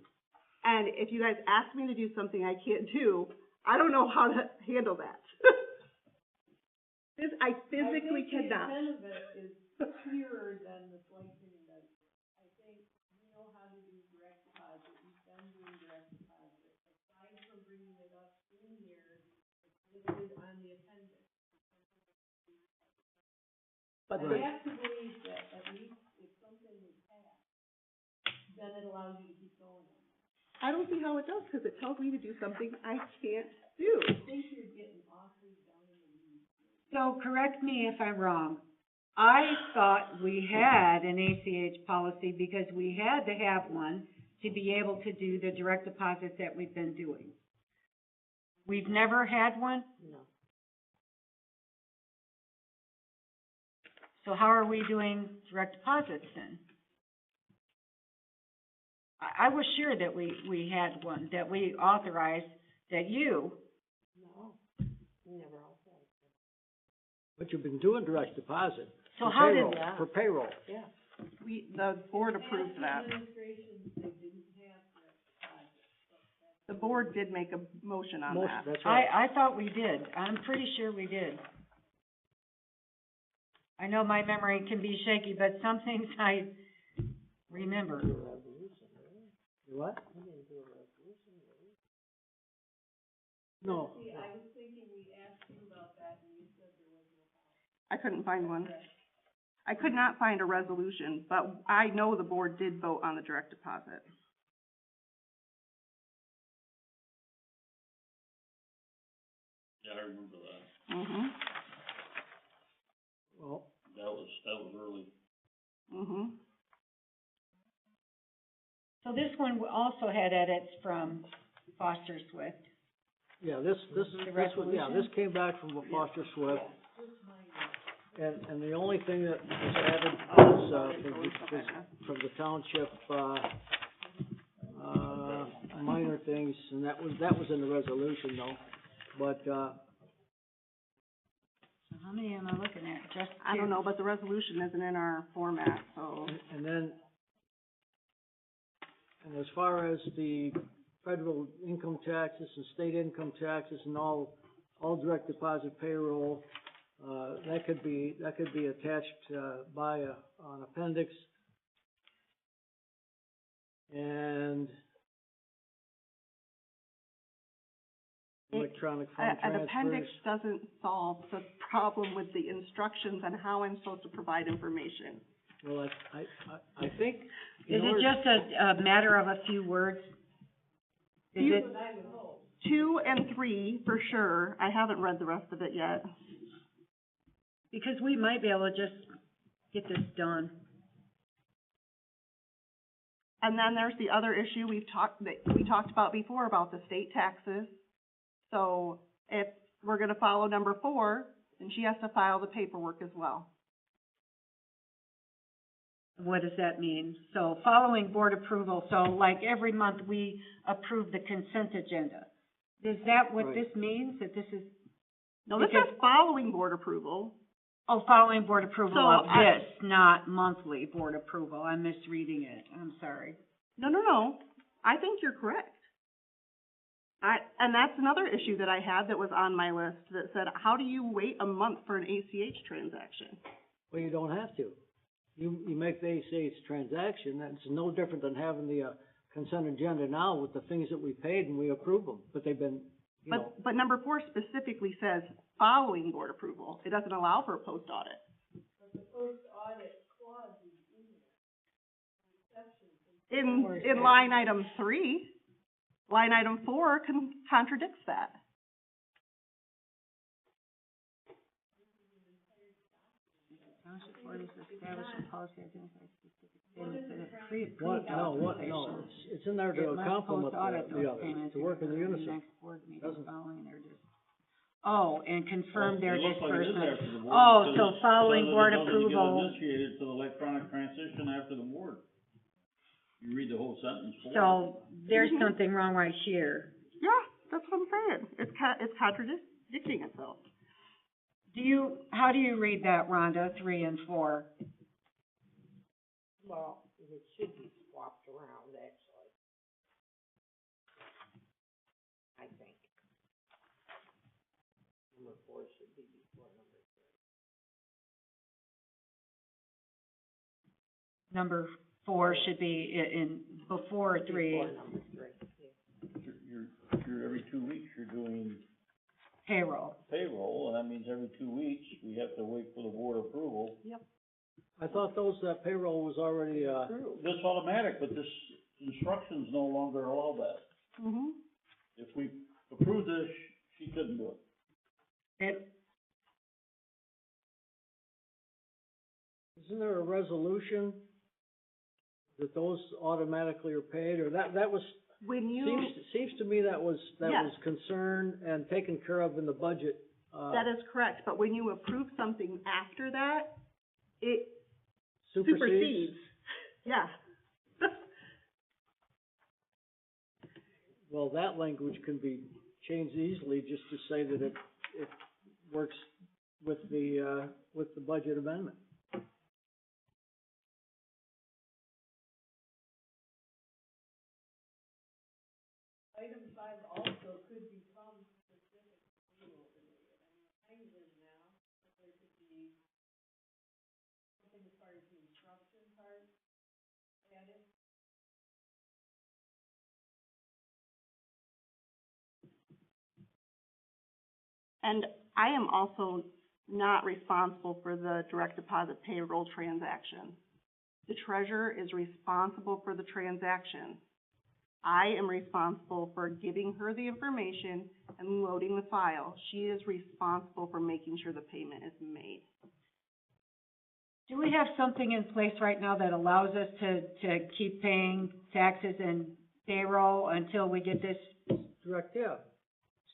And if you guys ask me to do something I can't do, I don't know how to handle that. I physically cannot. I think the extent of it is clearer than the slicing and dicing. I think we know how to do direct deposit, we've been doing direct deposit. Aside from bringing it up in here, it's listed on the appendix. But I have to believe that at least if something is passed, then it allows you to keep going on that. I don't see how it does, because it tells me to do something I can't do. I think you're getting awfully down in the weeds. So correct me if I'm wrong. I thought we had an ACH policy because we had to have one to be able to do the direct deposits that we've been doing. We've never had one? No. So how are we doing direct deposits then? I was sure that we had one, that we authorized, that you. No, we never authorized it. But you've been doing direct deposit. So for how payroll, did that? For payroll. Yeah. The board approved that. The board did make a motion on that. That's right. I thought we did. I'm pretty sure we did. I know my memory can be shaky, but some things I remember. What? No. See, I was thinking we asked you about that and you said there was no policy. I couldn't find one. I could not find a resolution, but I know the board did vote on the direct deposit. Yeah, I remember that. Mhm. Well, That was early. Mhm. So this one also had edits from Foster Swift. yeah, this was, this came back from Foster Swift. And the only thing that was added was, from the township, minor things, and that was in the resolution though. But, How many am I looking at? Just two? I don't know, but the resolution isn't in our format, so. and then, and as far as the federal income taxes and state income taxes and all direct deposit payroll, that could be attached, by an appendix. And electronic fund An transfers. appendix doesn't solve the problem with the instructions on how I'm supposed to provide information. Well, I think. Is it just a matter of a few words? Is it? 2 and 3, for sure. I haven't read the rest of it yet. Because we might be able to just get this done. And then there's the other issue we talked about before about the state taxes. So if we're gonna follow number 4, then she has to file the paperwork as well. What does that mean? So following board approval, so like every month we approve the consent agenda. Is that what Right. this means, that this is? No, this Because- is following board approval. Oh, following board approval So of this, not monthly board approval. I'm misreading it. I'm sorry. No. I think you're correct. And that's another issue that I had that was on my list that said, how do you wait a month for an ACH transaction? Well, you don't have to. You make the ACH transaction, that's no different than having the, consent agenda now with the things that we paid and we approve them, but they've been, you know. But number 4 specifically says following board approval. It doesn't allow for a post audit. In line item 3, line item 4 contradicts that. Township board is establishing policy identifying specific payments that have pre-approved What, no, it's in there to complement the others, to work in the unison. Next board meeting Doesn't- following their Oh, and confirm their It looks like it is disbursement. after the board. Oh, It so says- following says board it doesn't approval. get initiated to the electronic transition after the board. You read the whole sentence. forward. So there's something wrong right here. Yeah, that's what I'm saying. It's contradicting itself. How do you read that, Rhonda, 3 and 4? Well, it should be swapped around, actually. I think. Number 4 should be before number 3. Number 4 should be in before 3, Before number 3, yeah. You're every 2 weeks, you're doing payroll. payroll, and that means every 2 weeks, we have to wait for the board approval. I thought that payroll was already, This automatic, but this instructions no longer allow that. Mm-hmm. If we approve this, she couldn't do it. isn't there a resolution that those automatically are paid, or that was, When you, seems to me that was Yes. concerned and taken care of in the budget, that is correct, but when you approve something after that, it supersedes. supersedes. Yeah. Well, that language can be changed easily just to say that it works with the budget amendment. And I am also not responsible for the direct deposit payroll transaction. The treasurer is responsible for the transaction. I am responsible for giving her the information and loading the file. She is responsible for making sure the payment is made. Do we have something in place right now that allows us to keep paying taxes and payroll until we get this Direct, yeah,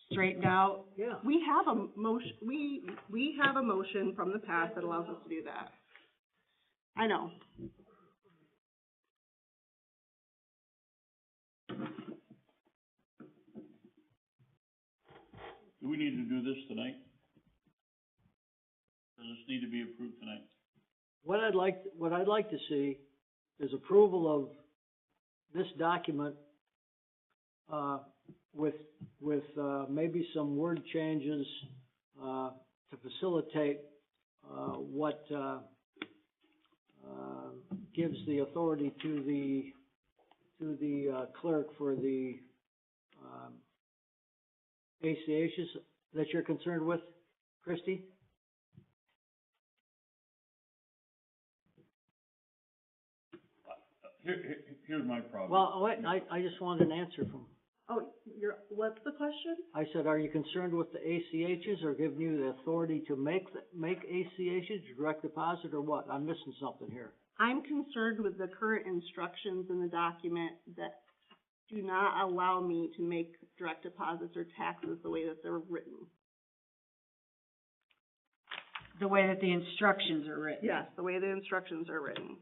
straightened out? yeah. We have a motion, we have a motion from the past that allows us to do that. I know. Do we need to do this tonight? Does this need to be approved tonight? What I'd like to see is approval of this document, with maybe some word changes, to facilitate, what, gives the authority to the clerk for the, ACHs that you're concerned with, Christie? Here's my problem. Well, wait, I just wanted an answer from, Oh, what's the question? I said, are you concerned with the ACHs or giving you the authority to make ACHs, direct deposit, or what? I'm missing something here. I'm concerned with the current instructions in the document that do not allow me to make direct deposits or taxes the way that they're written. The way that the instructions are written? Yes, the way the instructions are written.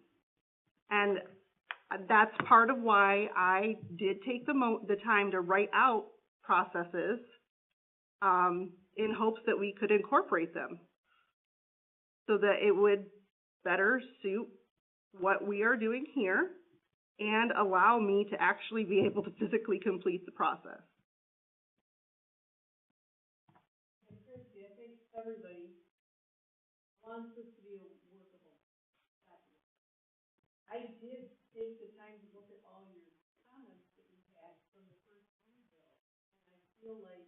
And that's part of why I did take the time to write out processes, in hopes that we could incorporate them so that it would better suit what we are doing here and allow me to actually be able to physically complete the process. I think everybody wants this to be a workable document. I did take the time to look at all your comments that you had from the first time bill, and I feel like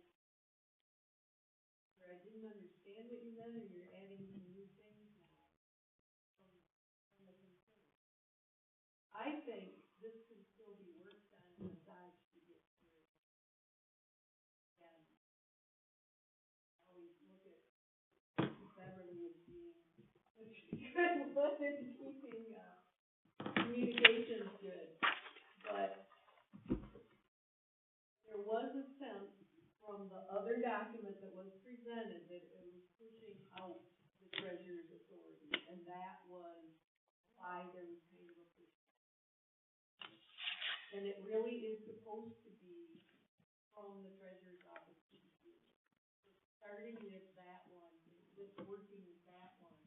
either I didn't understand what you meant, or you're adding some new things now from the concern. I think this can still be worked on and massaged to get through. And I always look at Beverly as being, good one in keeping, communications good. But there was a sense from the other document that was presented that it was pushing out the treasurer's authority, and that was why there was kind of a push. And it really is supposed to be from the treasurer's office to the Buren. So starting with that one, just working with that one.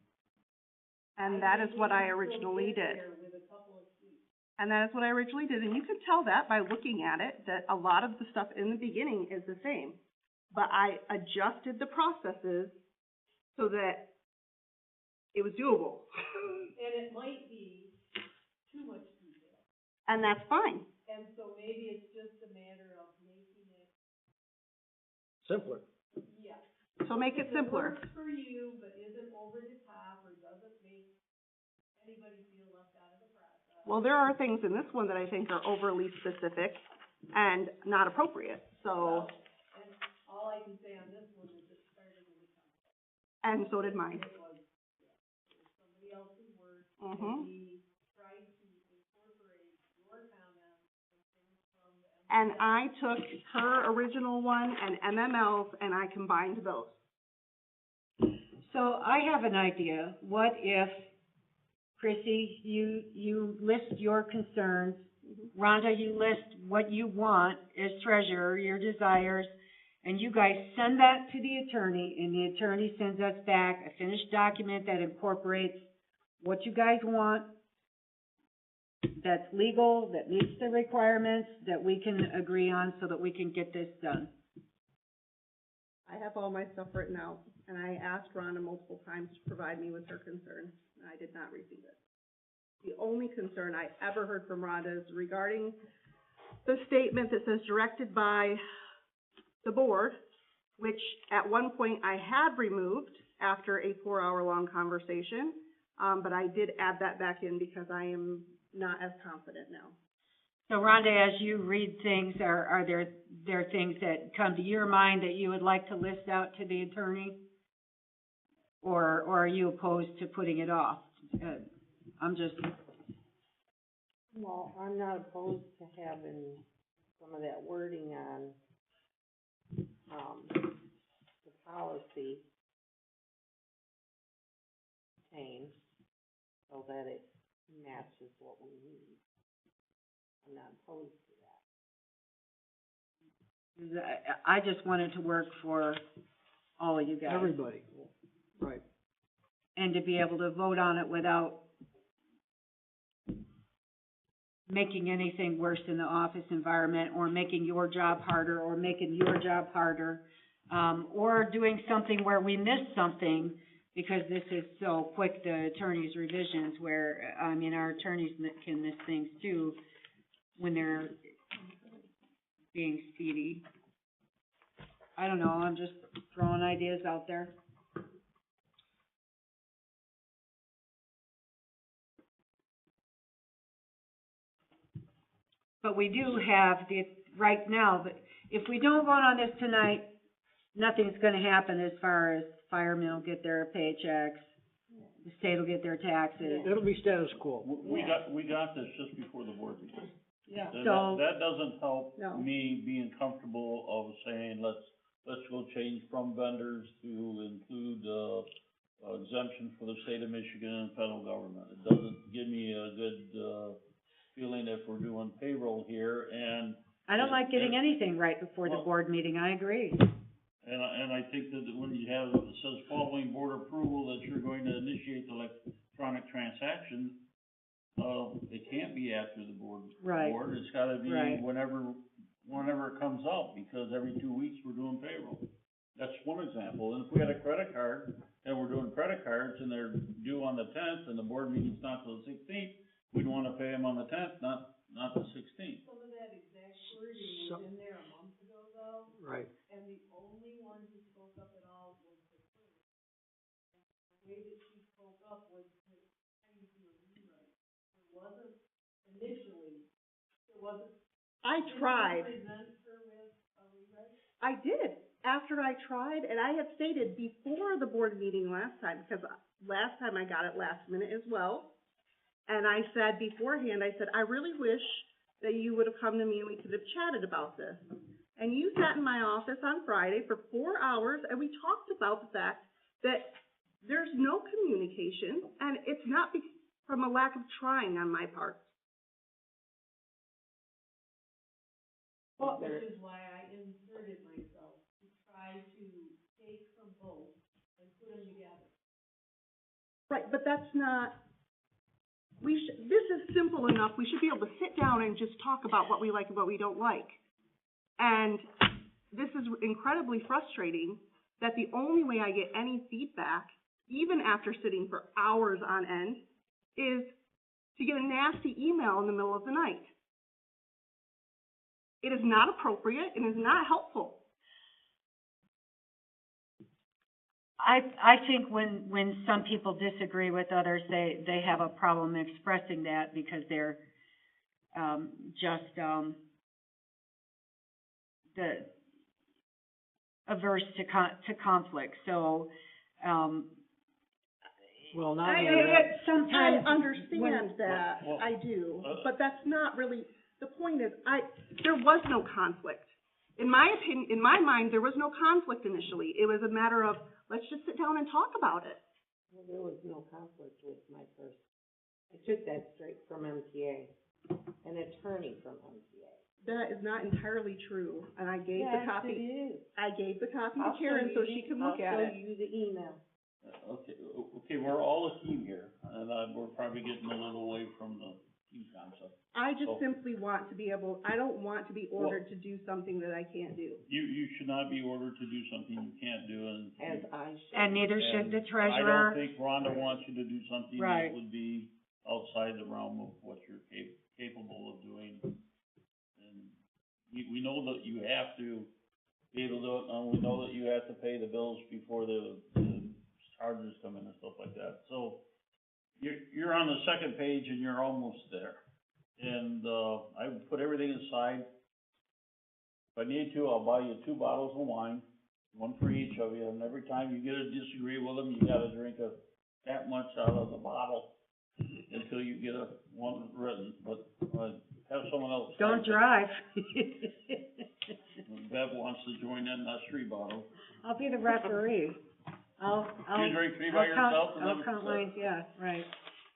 And that is what I originally did. With a couple of tweaks. And that is what I originally did. And you can tell that by looking at it, that a lot of the stuff in the beginning is the same. But I adjusted the processes so that it was doable. And it might be too much detail. And that's fine. And so maybe it's just a matter of making it, Simpler. yeah. So make it simpler. Works for you, but isn't over the top, or doesn't make anybody feel left out of the process. Well, there are things in this one that I think are overly specific and not appropriate, so. And all I can say on this one is it started with a concept. And so did mine. It was somebody else's words, Mhm. and we tried to incorporate your comments and things from the. And I took her original one and MML's and I combined those. So I have an idea. What if, Chrissy, you list your concerns, Rhonda, you list what you want as treasurer, your desires, and you guys send that to the attorney, and the attorney sends us back a finished document that incorporates what you guys want, that's legal, that meets the requirements, that we can agree on so that we can get this done. I have all my stuff written out, and I asked Rhonda multiple times to provide me with her concern, and I did not receive it. The only concern I ever heard from Rhonda is regarding the statement that says directed by the board, which at one point I had removed after a 4-hour-long conversation. But I did add that back in because I am not as confident now. So Rhonda, as you read things, are there things that come to your mind that you would like to list out to the attorney? Or are you opposed to putting it off? Well, I'm not opposed to having some of that wording on, the policy change so that it matches what we need. I'm not opposed to that. I just want it to work for all of you guys. Everybody, right. And to be able to vote on it without making anything worse in the office environment, or making your job harder, or making your job harder, or doing something where we miss something, because this is so quick, the attorney's revisions, where, I mean, our attorneys can miss things too when they're being speedy. I don't know, I'm just throwing ideas out there. But we do have right now, but if we don't vote on this tonight, nothing's gonna happen as far as firemen will get their paychecks, the state will get their taxes. It'll be status quo. We got this just before the board meeting. Yeah. That doesn't help No. me being comfortable of saying, let's go change from vendors to include, exemption for the state of Michigan and federal government. It doesn't give me a good, feeling if we're doing payroll here, and I don't like getting anything right before the board meeting, I agree. And I think that when you have, it says following board approval that you're going to initiate the electronic transaction, it can't be after the board. Right. It's gotta be Right. whenever it comes out, because every 2 weeks we're doing payroll. That's one example. And if we had a credit card, and we're doing credit cards, and they're due on the 10th, and the board meeting's not till the 16th, we'd wanna pay them on the 10th, not the 16th. Some of that exact wording So- was in there a month ago, though, Right. and the only one who spoke up at all was the clerk. And the way that she spoke up was to kind of do a rewrite. There wasn't, initially, there wasn't. I tried. Did you present her with a rewrite? I did, after I tried, and I had stated before the board meeting last time, because last time I got it last minute as well. And I said beforehand, I said, I really wish that you would have come to me and we could have chatted about this. And you sat in my office on Friday for 4 hours, and we talked about the fact that there's no communication, and it's not from a lack of trying on my part. Well, which is why I inserted myself, to try to take from both and put them together. Right, but that's not, this is simple enough, we should be able to sit down and just talk about what we like and what we don't like. And this is incredibly frustrating, that the only way I get any feedback, even after sitting for hours on end, is to get a nasty email in the middle of the night. It is not appropriate, and is not helpful. I think when some people disagree with others, they have a problem expressing that, because they're, averse to conflict, so, Well, not only that. sometimes. I understand that, Well, I do, but that's not really, the point is, there was no conflict. In my opinion, in my mind, there was no conflict initially. It was a matter of, let's just sit down and talk about it. Well, there was no conflict with my first, I took that straight from MTA, an attorney from MTA. That is not entirely true, and I gave the copy. Yes, it is. I gave the copy to Karen so she can look at it. I'll show you the email. Okay, we're all a team here, and we're probably getting a little away from the team concept. I just simply want to be able, I don't want to be ordered to do something that I can't do. You should not be ordered to do something you can't do, and. As I should. And neither should the I treasurer. don't think Rhonda wants you to do something Right. that would be outside the realm of what you're capable of doing. And we know that you have to be able to do it, and we know that you have to pay the bills before the charges come in and stuff like that. So, you're on the second page and you're almost there. And, I put everything aside. If I need to, I'll buy you 2 bottles of wine, one for each of you, and every time you get to disagree with them, you gotta drink that much out of the bottle until you get one written, but, have someone else. Don't drive. Bev wants to join in, that's 3 bottles. I'll be the referee. I'll You drink 3 by yourself and then. I'll count mine, yeah, right.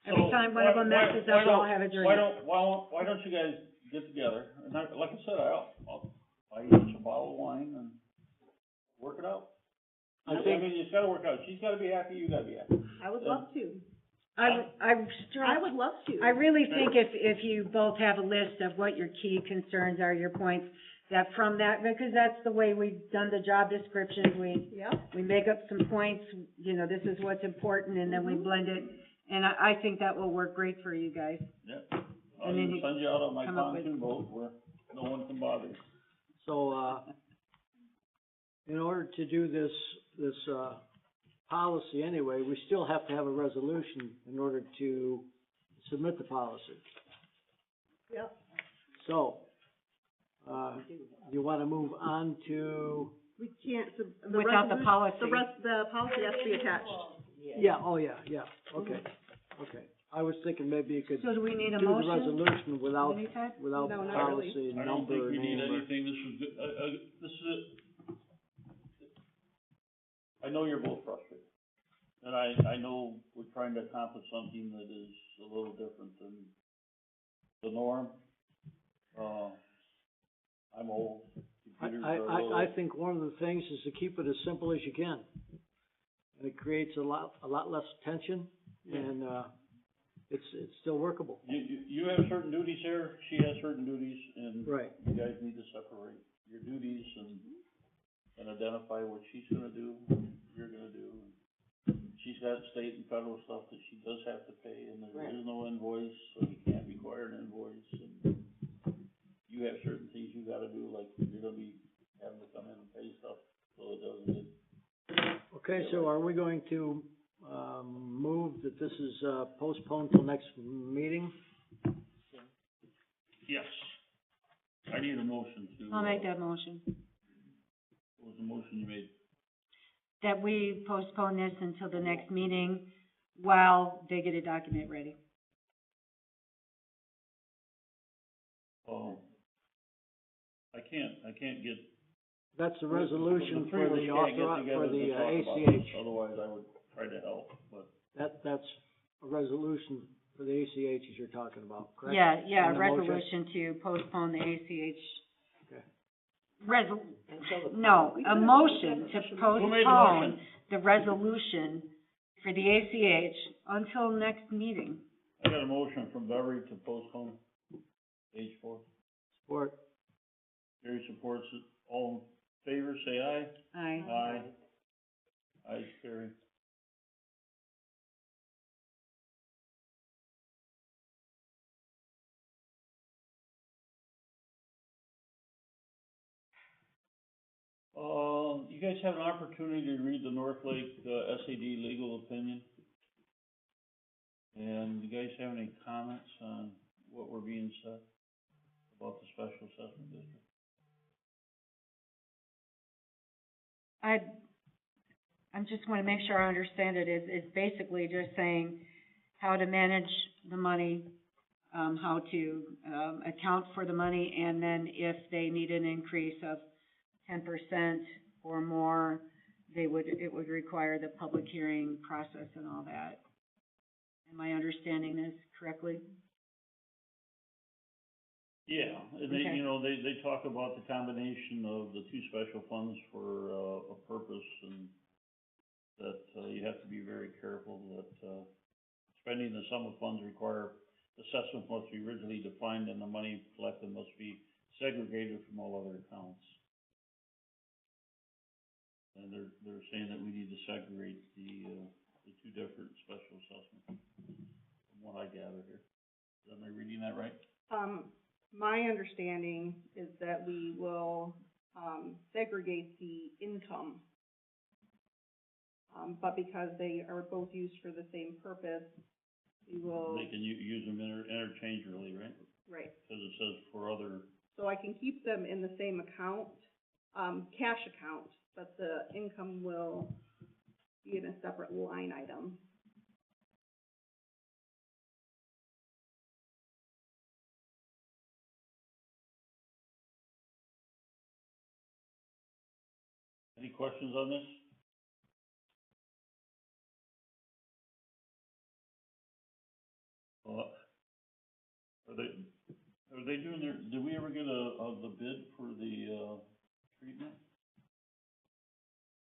So Every time one of them messes up, I'll have a drink. Why don't you guys get together, and like I said, I'll buy you each a bottle of wine and work it out. I mean, it's gotta work out, she's gotta be happy, you gotta be happy. I would love to. I would love to. I really think if you both have a list of what your key concerns are, your points, that from that, because that's the way we've done the job descriptions, we make up some points, you know, this is what's important, and then we blend it, and I think that will work great for you guys. Yeah, I'll even send you out on my pontoon boat where no one can bother you. So, in order to do this policy anyway, we still have to have a resolution in order to submit the policy. Yep. So, you wanna move on to? We can't, Without the policy. The policy has to be attached. Yeah, okay. I was thinking maybe you could So do we need a do the motion? resolution without No, not really. policy, I don't number, think we need name, or. anything, this is good, this is it. I know you're both frustrated, and I know we're trying to accomplish something that is a little different than the norm. I'm old, computers are a little. I think one of the things is to keep it as simple as you can. And it creates a lot less tension, and, it's still workable. You have certain duties here, she has certain duties, and Right. you guys need to separate your duties and identify what she's gonna do, you're gonna do. She's got state and federal stuff that she does have to pay, and there is no invoice, so you can't require an invoice, and you have certain things you gotta do, like you're gonna be having to come in and pay stuff, so it doesn't get. Okay, so are we going to, move that this is, postponed till next meeting? Yes. I need a motion to. I'll make that motion, What was the motion you made? that we postpone this until the next meeting while they get a document ready. I can't get. That's the resolution for the ACH. Otherwise, I would try to help, but. That's a resolution for the ACH as you're talking about, correct? Yeah, And a the motion? resolution to postpone the ACH. Okay. A motion to Who made the postpone motion? the resolution for the ACH until next meeting. I got a motion from Beverly to postpone H4. Support. Gary supports it. All in favor, say aye. Aye. Aye. Ayes, carry. You guys have an opportunity to read the North Lake, SAD legal opinion. And you guys have any comments on what we're being said about the special assessment district? I just wanna make sure I understand it. It's basically just saying how to manage the money, how to, account for the money, and then if they need an increase of 10% or more, it would require the public hearing process and all that. Am I understanding this correctly? Yeah, and they, Okay. you know, they talk about the combination of the two special funds for, a purpose, and that, you have to be very careful that, spending the sum of funds require, assessment must be originally defined and the money collected must be segregated from all other accounts. And they're saying that we need to segregate the two different special assessments, from what I gather here. Am I reading that right? My understanding is that we will, segregate the income But because they are both used for the same purpose, we will, They can use them interchangeably, right? right. Cause it says for other, So I can keep them in the same account, cash account, but the income will be in a separate line item. any questions on this? Are they doing their, did we ever get the bid for the, treatment?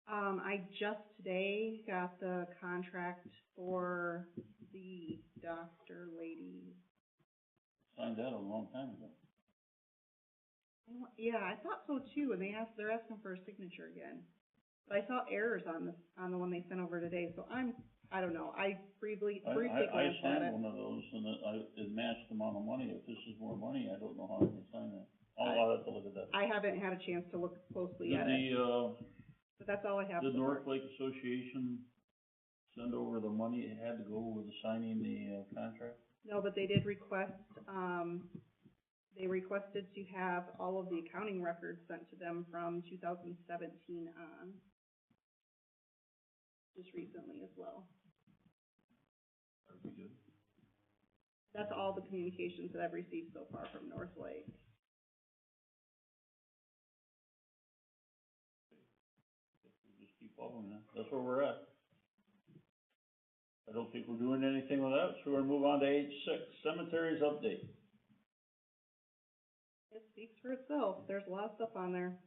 I just today got the contract for the doctor lady. Signed that a long time ago. Yeah, I thought so too, and they're asking for a signature again. But I saw errors on the one they sent over today, so I don't know, I briefly I glanced at signed it. one of those and it matched the amount of money. If this is more money, I don't know how I can sign that. I'll have to look at that. I haven't had a chance to look closely Did at it, the, but that's all I have. did so far. North Lake Association send over the money it had to go with signing the, contract? No, but they did request, they requested to have all of the accounting records sent to them from 2017 on. Just recently as well. That'd be good. That's all the communications that I've received so far from North Lake. Just keep following that. That's where we're at. I don't think we're doing anything with that, so we're gonna move on to H6, cemeteries update. It speaks for itself. There's a lot of stuff on there.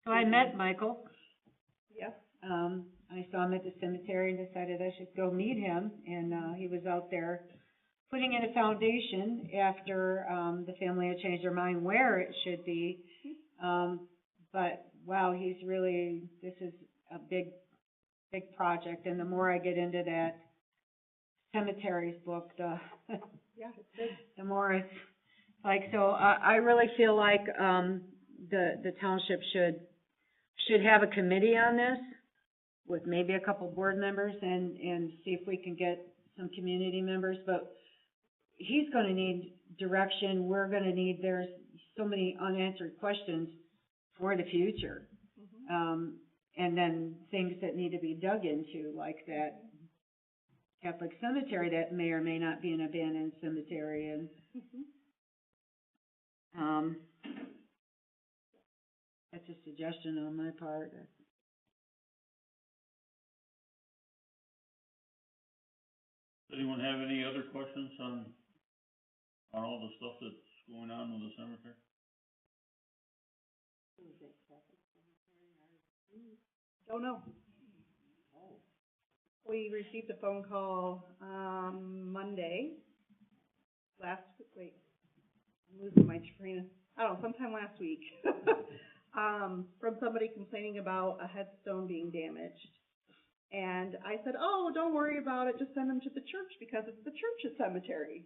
So I met Michael. Yes. I saw him at the cemetery and decided I should go meet him, and, he was out there putting in a foundation after, the family had changed their mind where it should be. But wow, this is a big project, and the more I get into that cemeteries book, Yeah, it's big. the more it's like, so I really feel like, the township should have a committee on this with maybe a couple board members and see if we can get some community members, but he's gonna need direction, we're gonna need, there's so many unanswered questions for the future. And then things that need to be dug into, like that Catholic cemetery that may or may not be an abandoned cemetery, and, that's a suggestion on my part. Anyone have any other questions on all the stuff that's going on with the cemetery? Don't know. We received a phone call, Monday, I'm losing my train of, sometime last week. From somebody complaining about a headstone being damaged. And I said, oh, don't worry about it, just send them to the church because it's the church's cemetery.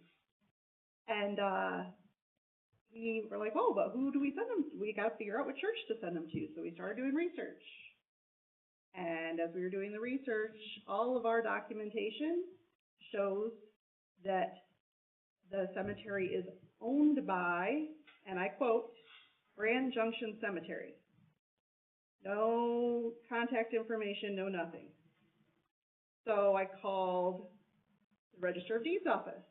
And, we were like, oh, but who do we send them to? We gotta figure out what church to send them to, so we started doing research. And as we were doing the research, all of our documentation shows that the cemetery is owned by, and I quote, Grand Junction Cemetery. No contact information, no nothing. So I called the Register of Deeds office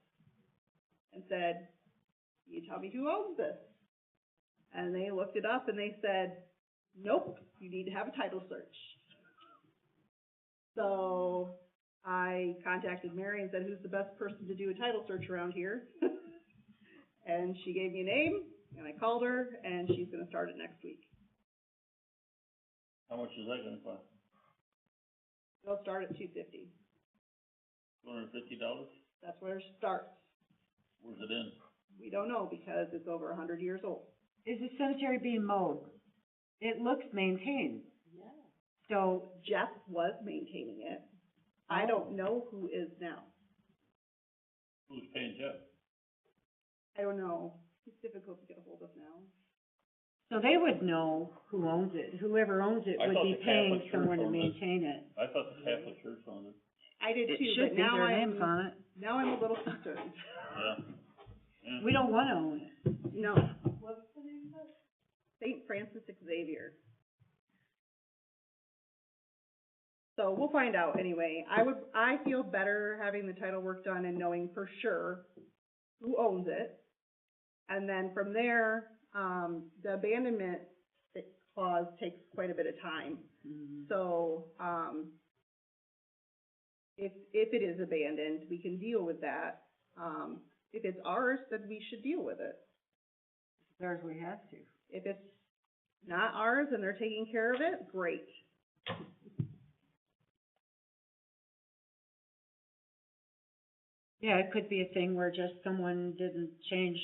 and said, can you tell me who owns this? And they looked it up and they said, nope, you need to have a title search. So I contacted Mary and said, who's the best person to do a title search around here? And she gave me a name, and I called her, and she's gonna start it next week. How much is that gonna cost? They'll start at $250. $250? That's where it starts. Where's it in? We don't know because it's over 100 years old. Is the cemetery being mowed? It looks maintained. Yeah. So Jeff was maintaining it. I don't know who is now. Who's paying Jeff? I don't know. He's difficult to get a hold of now. So they would know who owns it, whoever owns it I would thought be the paying Catholic Church someone to owned it. maintain it. I thought the Catholic Church owned it. I did It too, should but be, now their name's I'm, on it. now I'm a little concerned. Yeah. Yeah. We don't wanna own it. No. What's the name of it? Saint Francis Xavier. So we'll find out anyway. I feel better having the title work done and knowing for sure who owns it. And then from there, the abandonment clause takes quite a bit of time. So, if it is abandoned, we can deal with that. If it's ours, then we should deal with it. If it's ours, we have to. If it's not ours and they're taking care of it, great. Yeah, it could be a thing where just someone didn't change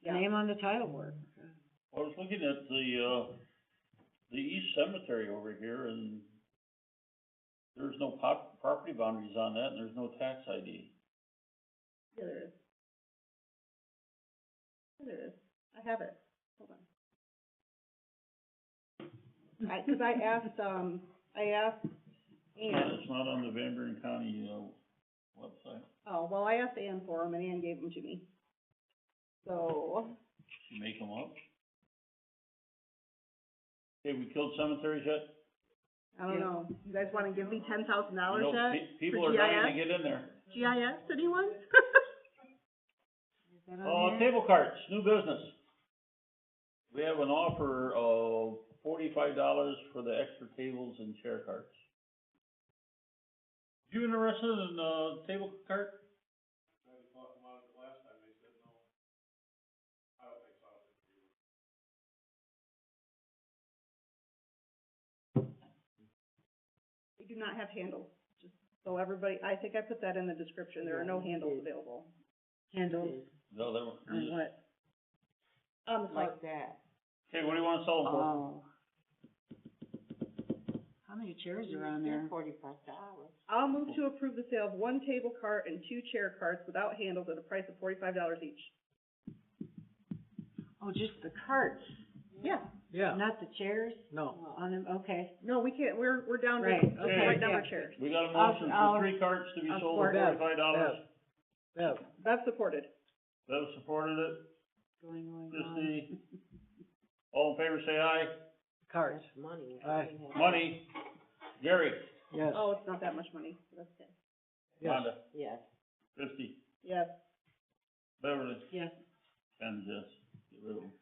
the Yeah. name on the title work. I was looking at the east cemetery over here, and there's no property boundaries on that, and there's no tax ID. Yeah, there is. Yeah, there is. I have it. Hold on. 'Cause I asked Ann. It's not on the Van Buren County, website. Oh, well, I asked Ann for them, and Ann gave them to me. So, You make them up? Okay, we killed cemeteries yet? I don't know. You guys wanna give me $10,000 You know, yet? people for are dying to GIS? get in there. GIS, anyone? Is that on there? Table carts, new business. We have an offer of $45 for the extra tables and chair carts. You interested in a table cart? They do not have handles, just so everybody, I think I put that in the description, there are no handles available. Handles No, they were. on what? On the cart. Like that. Okay, what do you wanna sell them for? Oh. How many chairs are on there? $45. I'll move to approve the sale of one table cart and two chair carts without handles at a price of $45 each. Oh, just the carts, Yeah, Yeah, not the chairs no. on them, okay. no, we can't, we're down to Right, the okay, right number yeah. chairs. We got a I'll- motion I'll- for 3 carts to be I'll sold for support that. $45. Yeah, That's supported. Bev supported it. Going. Trustee, all in favor, say aye. carts, That's money. Aye. Money, Gary, yes, Oh, it's not that much money, so that's okay. yes. Rhonda, Yes. Christie, Yes, Beverly, Yes. and Jess. Get rid of them.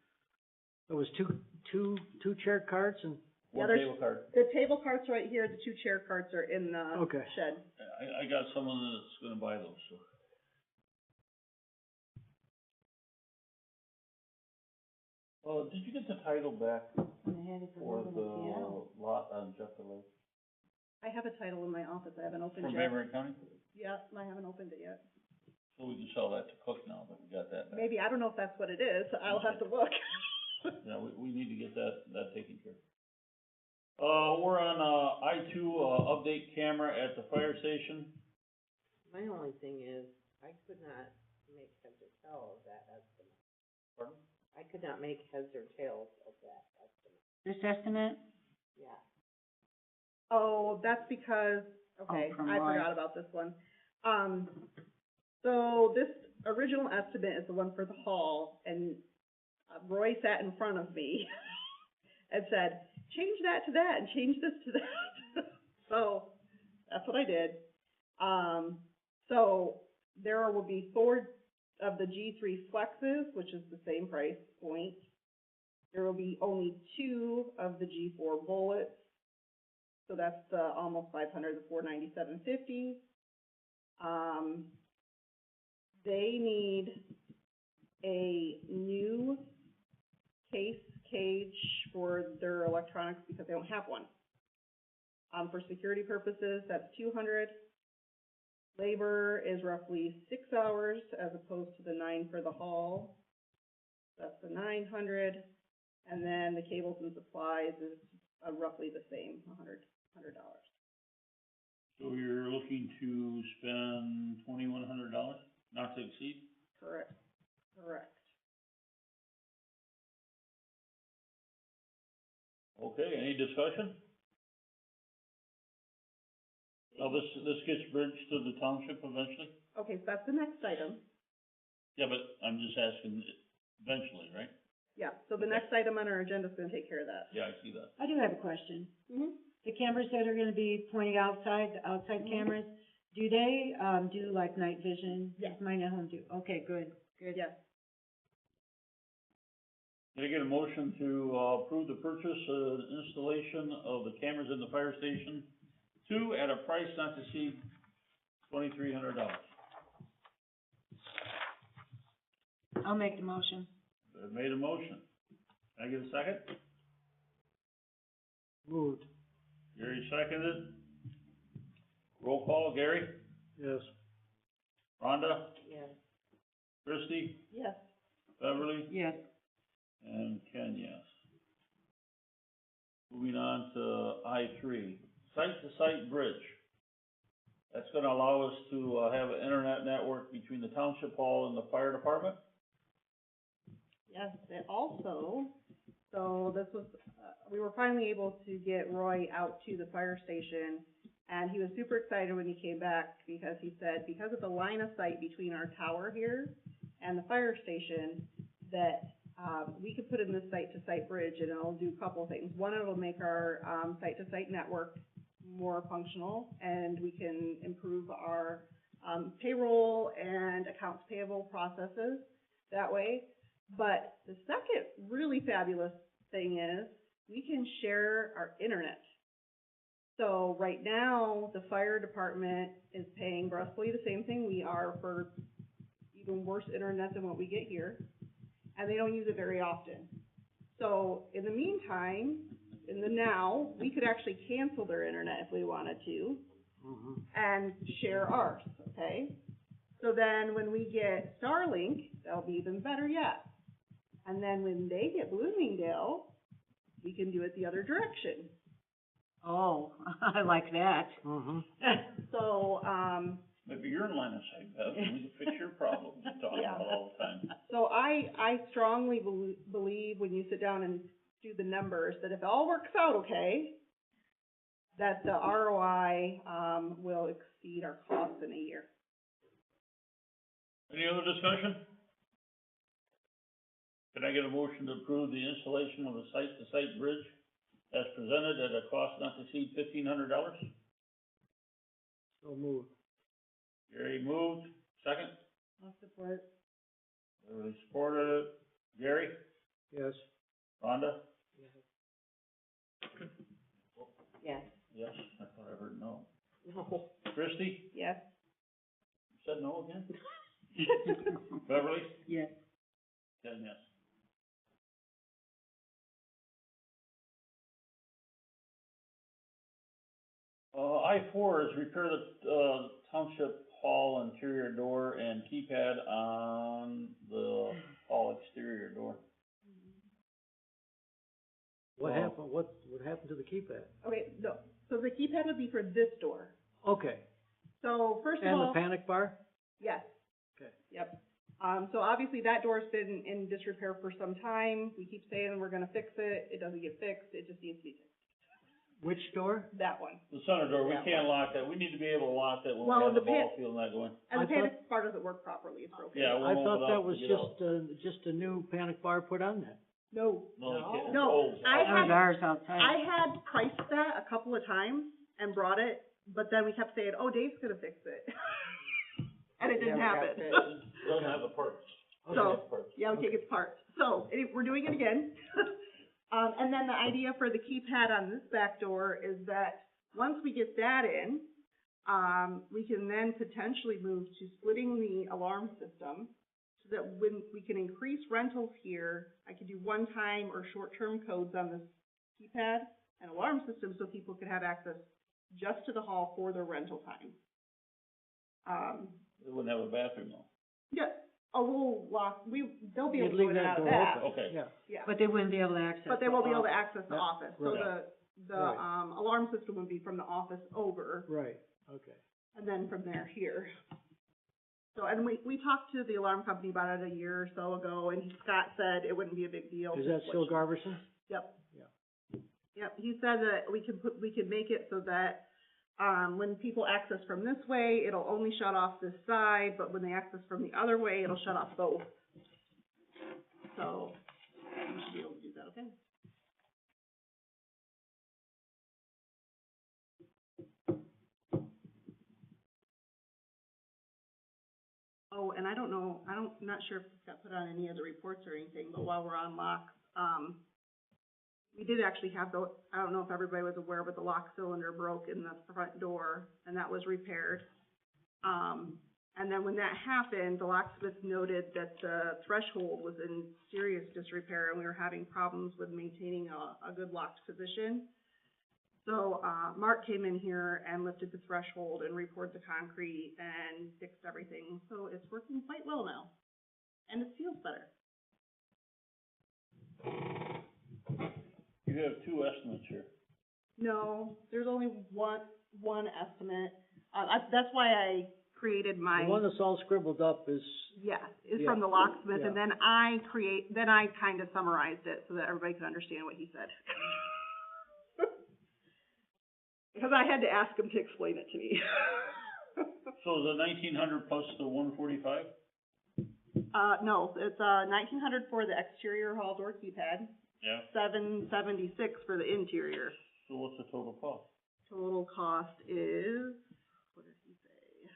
It was two chair carts and, One there's- table cart. the table carts right here, the two chair carts are in the Okay. shed. I got someone that's gonna buy those, so. Did you get the title back for the lot on Jefferson Lake I have a title in my office, I haven't opened from yet. Van Buren County? Yeah, I haven't opened it yet. So we can sell that to Cook now that we got that back. Maybe, I don't know if that's what it is, I'll have to look. Yeah, we need to get that taken care of. We're on, I-2, update camera at the fire station. My only thing is, I could not make heads or tails of that estimate. Pardon? I could not make heads or tails of that estimate. This estimate? Yeah. Oh, that's because, okay, from I Roy. forgot about this one. So this original estimate is the one for the hall, and Roy sat in front of me and said, change that to that and change this to that. So, that's what I did. So, there will be 4 of the G3 flexes, which is the same price point. There will be only 2 of the G4 bullets. So that's the almost 500, the 497.50. They need a new cage for their electronics because they don't have one. For security purposes, that's 200. Labor is roughly 6 hours as opposed to the 9 for the hall. That's the 900. And then the cables and supplies is roughly the same, $100. So you're looking to spend $2,100, not to exceed? Correct. Okay, any discussion? Now, this gets bridged to the township eventually? Okay, so that's the next item. Yeah, but I'm just asking eventually, right? Yeah, so the next item on our agenda is gonna take care of that. Yeah, I see that. I do have a question. Mm-hmm. The cameras that are gonna be pointing outside, the outside cameras, do they, do like night vision? Yeah. Mine at home do. Okay, good. Yes. Can I get a motion to, approve the purchase, installation of the cameras in the fire station, 2 at a price not to exceed $2,300? I'll make the motion. I've made a motion. Can I get a second? Moved. Gary seconded. Roll call, Gary? Yes. Rhonda? Yes. Christie? Yes. Beverly? Yes. And Ken, yes. Moving on to I-3, site-to-site bridge. That's gonna allow us to, have an internet network between the township hall and the fire department? Yes, it also, so this was, we were finally able to get Roy out to the fire station, and he was super excited when he came back, because he said, because of the line of sight between our tower here and the fire station, that, we could put in this site-to-site bridge, and it'll do a couple of things. One, it'll make our, site-to-site network more functional, and we can improve our, payroll and accounts payable processes that way. But the second really fabulous thing is, we can share our internet. So right now, the fire department is paying roughly the same thing we are for even worse internet than what we get here, and they don't use it very often. So in the meantime, in the now, we could actually cancel their internet if we wanted to, and share ours, okay? So then when we get Starlink, that'll be even better yet. And then when they get Bloomingdale, we can do it the other direction. Oh, I like that. So, Maybe you're in line of sight, Beth, and we can fix your problems you talk Yeah. about all the time. so I strongly believe when you sit down and do the numbers, that if it all works out okay, that the ROI, will exceed our costs in a year. Any other discussion? Can I get a motion to approve the installation of a site-to-site bridge as presented at a cost not to exceed $1,500? So moved. Gary moved, second. I'll support. Everybody supported it. Gary? Yes. Rhonda? Yes. Yes, I thought I heard no. No. Christie? Yes. You said no again? Beverly? Yes. Ken, yes. I-4 is repair the, township hall interior door and keypad on the hall exterior door. What happened to the keypad? Okay, no, so the keypad would be for this door. Okay. So first of And all. the panic bar? Yes. Okay. Yep. So obviously that door's been in disrepair for some time. We keep saying we're gonna fix it. It doesn't get fixed. It just needs to be fixed. Which door? That one. The center door, we That can't lock that, we need to be able to lock that when Well, we have the the ball field and that going. And the I panic bar doesn't work properly. It's broken. Yeah, I we'll thought open that up was and get out. just a new panic bar put on there. No. No, you can't, it's No, old. I That was ours outside. I had priced that a couple of times and brought it, but then we kept saying, oh, Dave's gonna fix it. And it didn't Never got happen. fixed. Doesn't have the parts. So, Doesn't have parts. yeah, we take its parts. So, we're doing it again. And then the idea for the keypad on this back door is that once we get that in, we can then potentially move to splitting the alarm system so that when we can increase rentals here, I could do one-time or short-term codes on this keypad and alarm system so people could have access just to the hall for their rental time. They wouldn't have a bathroom though. Yeah, oh, we'll lock, they'll be able You'd to go leave in and out that of door that. open. Okay. Yeah. Yeah. But they wouldn't be able to access. But they the won't be able to office. access the Yeah, office, so right. the Right. alarm system would be from the office over, Right, okay. and then from there here. So, and we talked to the alarm company about it a year or so ago, and Scott said it wouldn't be a big deal. Is to that still switch. Garberson? Yep. Yeah. Yep, he said that we could make it so that, when people access from this way, it'll only shut off this side, but when they access from the other way, it'll shut off both. So, we should be able to do that, okay? Oh, and I don't know, not sure if it's got put on any of the reports or anything, but while we're on locks, we did actually have I don't know if everybody was aware, but the lock cylinder broke in the front door, and that was repaired. And then when that happened, the locksmith noted that the threshold was in serious disrepair, and we were having problems with maintaining a good locked position. So, Mark came in here and lifted the threshold and repoured the concrete and fixed everything, so it's working quite well now. And it feels better. You have two estimates here. No, there's only one estimate. That's why I created my. The one that's all scribbled up is, Is from the locksmith, yeah. and then I kind of summarized it so that everybody could understand what he said. Because I had to ask him to explain it to me. So is it 1,900 plus the 145? No, it's 1,900 for the exterior hall door keypad. Yeah. $776 for the interior. So what's the total cost? Total cost is, what did he say?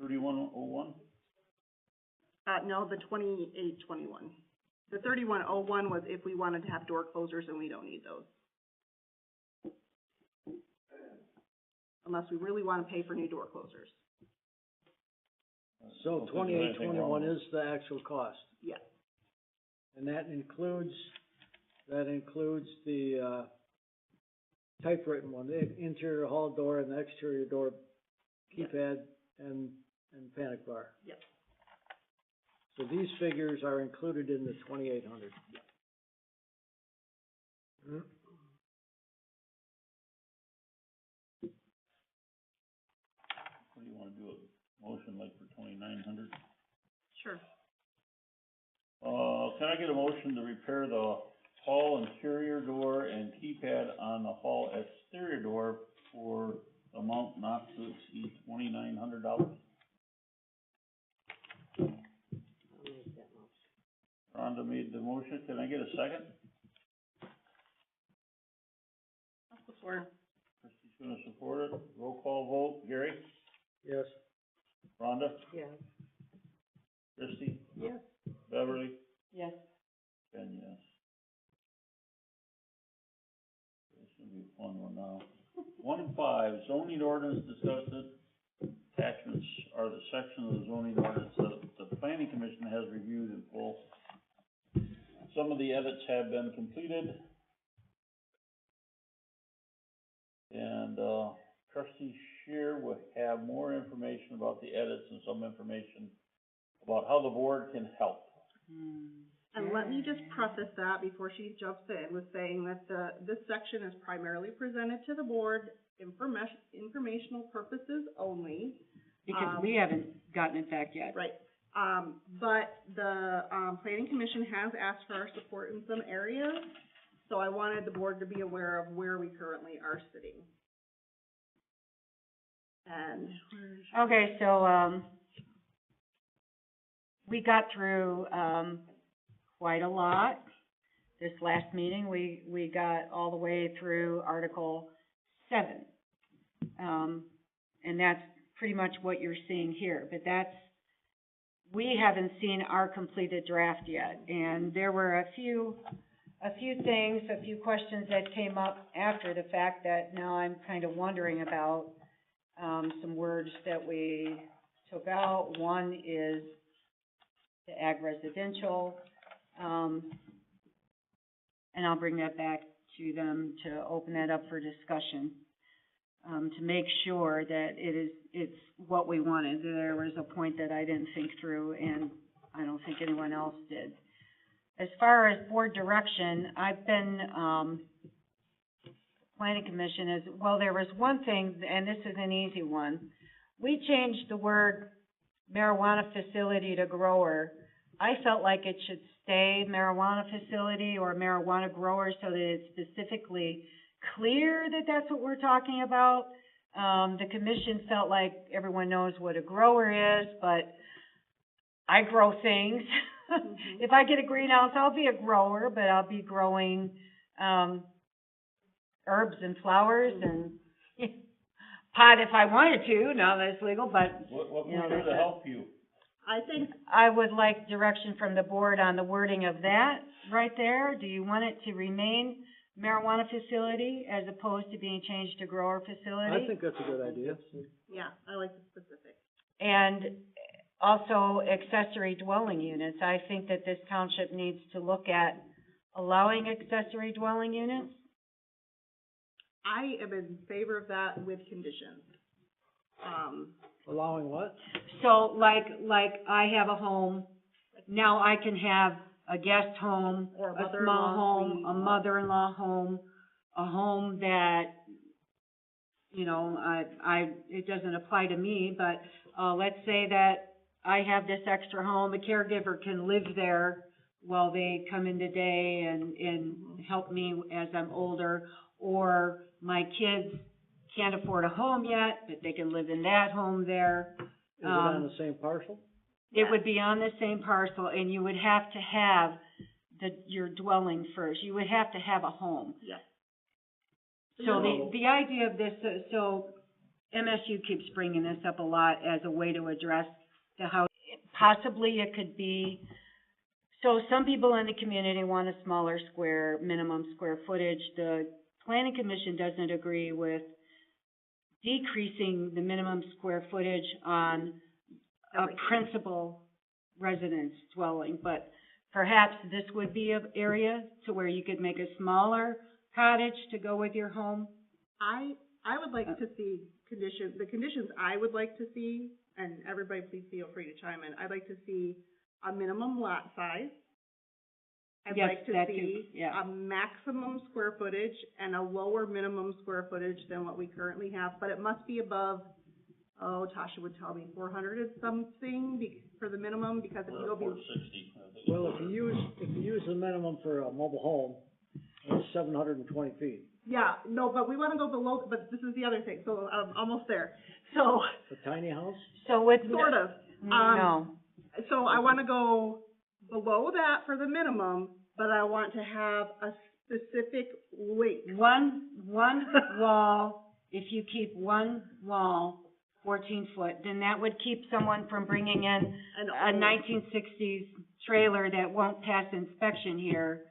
$3,101? No, the 2821. The 3101 was if we wanted to have door closers, and we don't need those. Unless we really want to pay for new door closers. so 2821 is the actual cost. Yeah. And that includes the, typewritten one, the interior hall door and the exterior door keypad and panic bar. Yep. So these figures are included in the 2,800. What do you wanna do, a motion like for 2,900? Sure. Can I get a motion to repair the hall interior door and keypad on the hall exterior door for the amount not to exceed $2,900? I'll make that motion. Rhonda made the motion, can I get a second? I'll support. Christie's gonna support it, roll call vote, Gary? Yes. Rhonda? Yes. Christie? Yes. Beverly? Yes. Ken, yes. This should be a fun one now. 1.5, zoning ordinance discussed. Attachments are the section of the zoning ordinance that the planning commission has reviewed in full. Some of the edits have been completed. And, Trustee Sherrer will have more information about the edits and some information about how the board can help. And let me just preface that before she jumps in with saying that this section is primarily presented to the board informational purposes only. Because we haven't gotten it back yet. Right. But the, planning commission has asked for our support in some areas, so I wanted the board to be aware of where we currently are sitting. And Okay, so, we got through, quite a lot. This last meeting, we got all the way through Article 7. And that's pretty much what you're seeing here, but we haven't seen our completed draft yet. And there were a few questions that came up after the fact that now I'm kind of wondering about, some words that we took out. One is the ag residential, and I'll bring that back to them to open that up for discussion, to make sure that it's what we wanted. There was a point that I didn't think through, and I don't think anyone else did. As far as board direction, I've been, planning commission is, well, there was one thing, and this is an easy one. We changed the word marijuana facility to grower I felt like it should stay marijuana facility or marijuana grower so that it's specifically clear that that's what we're talking about. The commission felt like everyone knows what a grower is, but I grow things. If I get a greenhouse, I'll be a grower, but I'll be growing, herbs and flowers and pot if I wanted to, now that it's legal, but, What you know, can we do to that's help you? I think, I would like direction from the board on the wording of that right there. Do you want it to remain marijuana facility as opposed to being changed to grower facility? I think that's a good idea. yeah, I like the specific. And also accessory dwelling units. I think that this township needs to look at allowing accessory dwelling units. I am in favor of that with conditions. Allowing what? So like I have a home, now I can have a guest home, Or a a small mother-in-law home, suite. a mother-in-law home, a home that, you know, it doesn't apply to me, but, let's say that I have this extra home, a caregiver can live there while they come in today and help me as I'm older, or my kids can't afford a home yet, but they can live in that home there. Is it on the same parcel? It would be on the same parcel, and you would have to have your dwelling first. You would have to have a home. Yeah. So the idea of this, so MSU keeps bringing this up a lot as a way to address the how, possibly it could be, so some people in the community want a smaller minimum square footage. The planning commission doesn't agree with decreasing the minimum square footage on a principal residence dwelling, but perhaps this would be an area to where you could make a smaller cottage to go with your home. I would like to see the conditions I would like to see, and everybody please feel free to chime in, I'd like to see a minimum lot size. I'd Yes, like to that too, see yeah. a maximum square footage and a lower minimum square footage than what we currently have, but it must be above, Tasha would tell me, 400 and something for the minimum, because if you go 460, I think. Well, if you use the minimum for a mobile home, it's 720 feet. Yeah, no, but we wanna go below, but this is the other thing, so I'm almost there. So, A tiny house? So with. sort of. No. So I wanna go below that for the minimum, but I want to have a specific length. One wall, if you keep one wall 14 foot, then that would keep someone from bringing in a 1960s trailer that won't pass inspection here.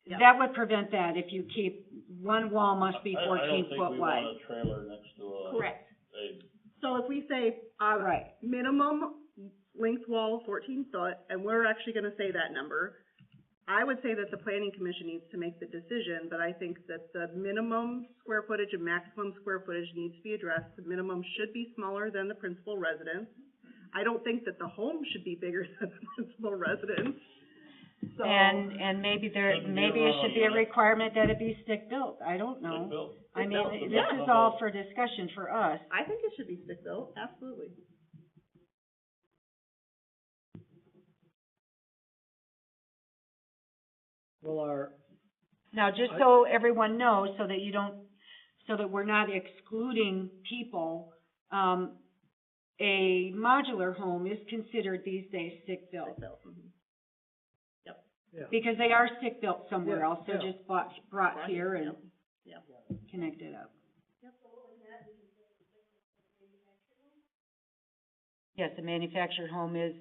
Yeah. That would prevent that if you keep, one wall must be 14 foot I don't think we wide. want a trailer next to Correct. a, So if we say, Right. minimum length wall 14 foot, and we're actually gonna say that number, I would say that the planning commission needs to make the decision, but I think that the minimum square footage and maximum square footage needs to be addressed. The minimum should be smaller than the principal residence. I don't think that the home should be bigger than the principal residence. So, And maybe it should be a requirement that it be stick-built, I don't know. stick-built. I mean, Stick-built, this is all for discussion for us. I think it should be stick-built, absolutely. Well, Now, just so everyone knows, so that we're not excluding people, a modular home is considered these days stick-built. Stick-built, mhm. yeah. Because they are stick-built somewhere Yeah, else, they're yeah. just brought here and Yep. connected up. Yes, a manufactured home is,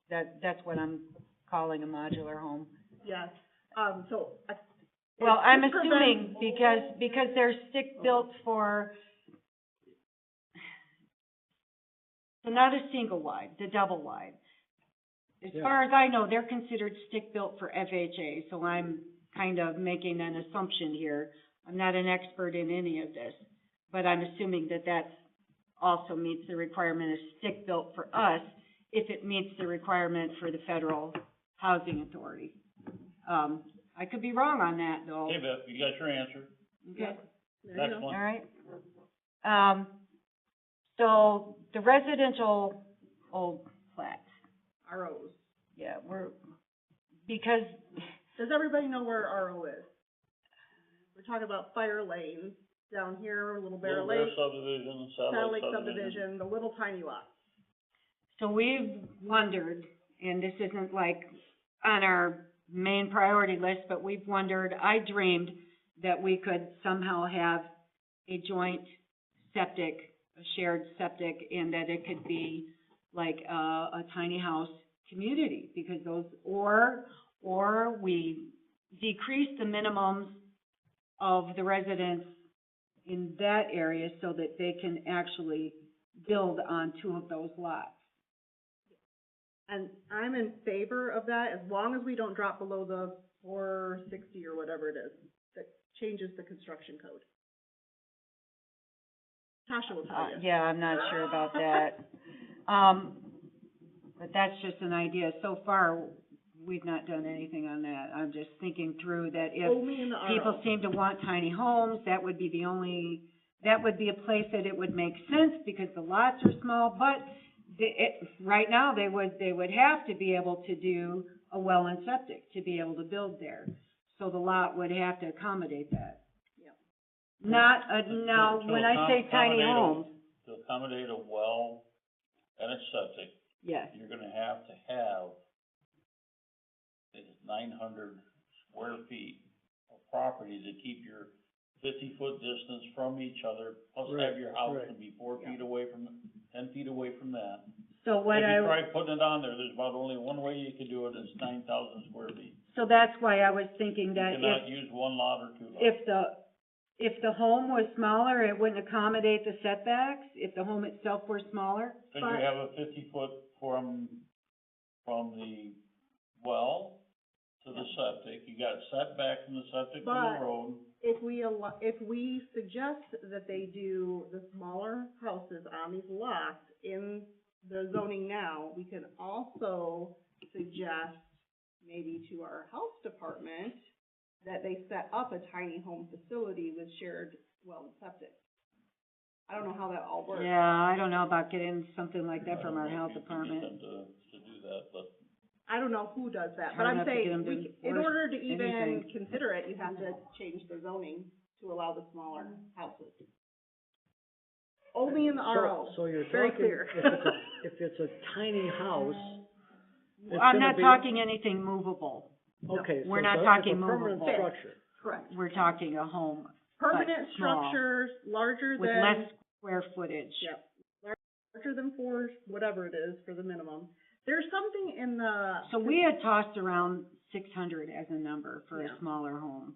that's what I'm calling a modular home. Yes, so. Well, I'm this assuming because they're stick-built for, so not a single wide, the double wide. As Yeah. far as I know, they're considered stick-built for FHA, so I'm kind of making an assumption here. I'm not an expert in any of this, but I'm assuming that that's also meets the requirement of stick-built for us, if it meets the requirement for the Federal Housing Authority. I could be wrong on that, though. Okay, Beth, you got your answer. Okay. There you Next go. one. All right. So the residential old flats, ROs. Yeah, because, Does everybody know where RO is? We're talking about Fire Lane down here, Little Bear Little Bear Lake, subdivision, Satellite subdivision, the little tiny lots. so we've wondered, and this isn't like on our main priority list, but we've wondered, I dreamed that we could somehow have a joint septic, a shared septic, and that it could be like a tiny house community, because those, or we decrease the minimums of the residents in that area so that they can actually build on 2 of those lots. And I'm in favor of that, as long as we don't drop below the 460 or whatever it is, that changes the construction code. Tasha will tell you. Yeah, I'm not sure about that. But that's just an idea. So far, we've not done anything on that. I'm just thinking through that if Only in the RO. people seem to want tiny homes, that would be that would be a place that it would make sense because the lots are small, but right now, they would have to be able to do a well and septic to be able to build there. So the lot would have to accommodate that. Yep. Now, when I say tiny homes. To accommodate a well and a septic, Yes. you're gonna have to have, I think it's 900 square feet of property to keep your 50-foot distance from each other, plus Right, have your house right. to be 4 feet away from, 10 feet away from that. So what If you try putting it on there, there's about only one way you could do it, it's 9,000 square feet. so that's why I was thinking that You cannot use one lot or 2 lots. if the home was smaller, it wouldn't accommodate the setbacks, if the home itself were smaller? Cause you have a 50-foot from the well to the septic, you got setback from the septic to the But- road. If we suggest that they do the smaller houses on these lots in the zoning now, we can also suggest maybe to our health department that they set up a tiny home facility with shared well and septic. I don't know how that all works. Yeah, I don't know about getting something like that from our health I don't know if you can department. get them to do that, but I don't know who does that, Hard but I'm enough to get saying, them to in work order to even anything. consider it, you have to change the zoning to allow the smaller houses. Only in the RO. So you're Very talking, clear. if it's a tiny house, it's I'm gonna not be- talking anything movable. okay, so We're not it's talking a permanent movable. structure. Correct. We're talking a home Permanent small, structures larger with than, less square footage. yep, larger than 4, whatever it is for the minimum. There's something in the. So we had tossed around 600 as a number for Yeah. a smaller home,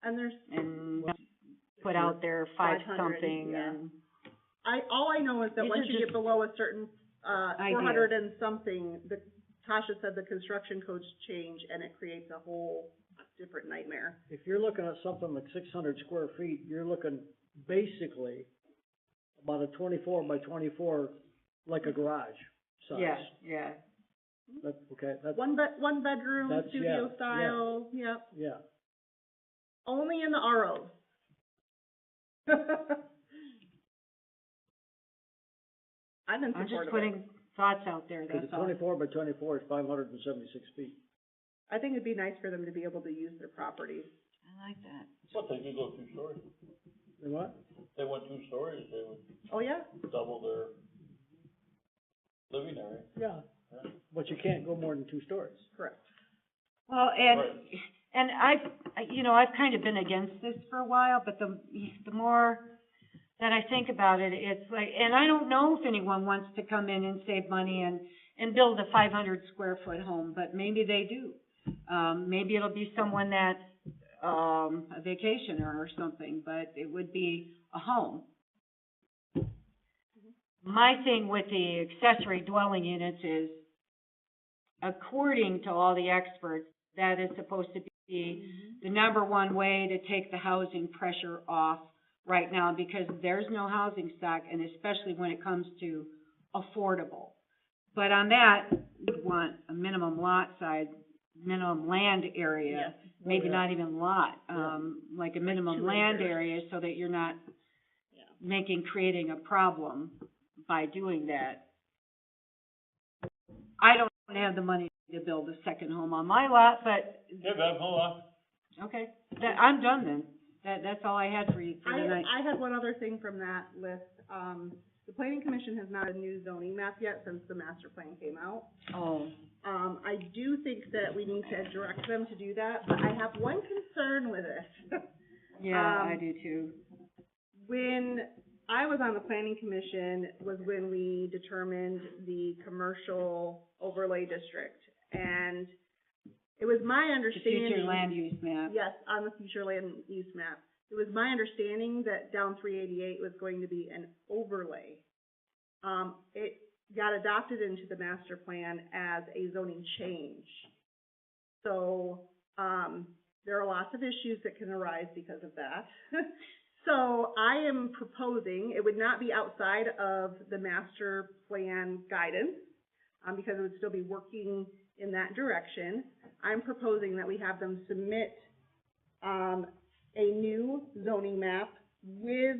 And there's, and put out there 500, 5-something, yeah. and all I know is that These once are you just get below a certain, ideas. 400 and something, Tasha said the construction codes change and it creates a whole different nightmare. If you're looking at something like 600 square feet, you're looking basically about a 24 by 24, like a garage size. yeah. That's, One bedroom, That's- studio yeah, style, yep, yeah. only in the ROs. I'm in I'm support just of it. putting thoughts out there, Cause that's a all. 24 by 24 is 576 feet. I think it'd be nice for them to be able to use their property. I like that. but they could go 2 stories. And what? If they went 2 stories, they would Oh, yeah? double their living area. Yeah, Yeah. but you can't go more than 2 stories. Correct. Well, Right. and I've kind of been against this for a while, but the more that I think about it, it's like, and I don't know if anyone wants to come in and save money and build a 500 square foot home, but maybe they do. Maybe it'll be someone that's, a vacationer or something, but it would be a home. My thing with the accessory dwelling units is, according to all the experts, that is supposed to be the number one way to take the housing pressure off right now, because there's no housing stock, and especially when it comes to affordable. But on that, you'd want a minimum lot size, minimum land area, maybe Yeah. not even lot, like a minimum 2 land acres. area, so that you're not Yeah. creating a problem by doing that. I don't have the money to build a second home on my lot, but, Okay, Bev, hold on. okay, I'm done then. That's all I had for you for tonight. I had one other thing from that list. The planning commission has not a new zoning map yet since the master plan came out. Oh, I do think that we need to direct them to do that, but I have one concern with it. yeah, I do too. When I was on the planning commission was when we determined the commercial overlay district. And it was my The understanding. future land use map. Yes, on the future land use map. It was my understanding that down 388 was going to be an overlay. It got adopted into the master plan as a zoning change. So, there are lots of issues that can arise because of that. So I am proposing, it would not be outside of the master plan guidance, because it would still be working in that direction. I'm proposing that we have them submit, a new zoning map with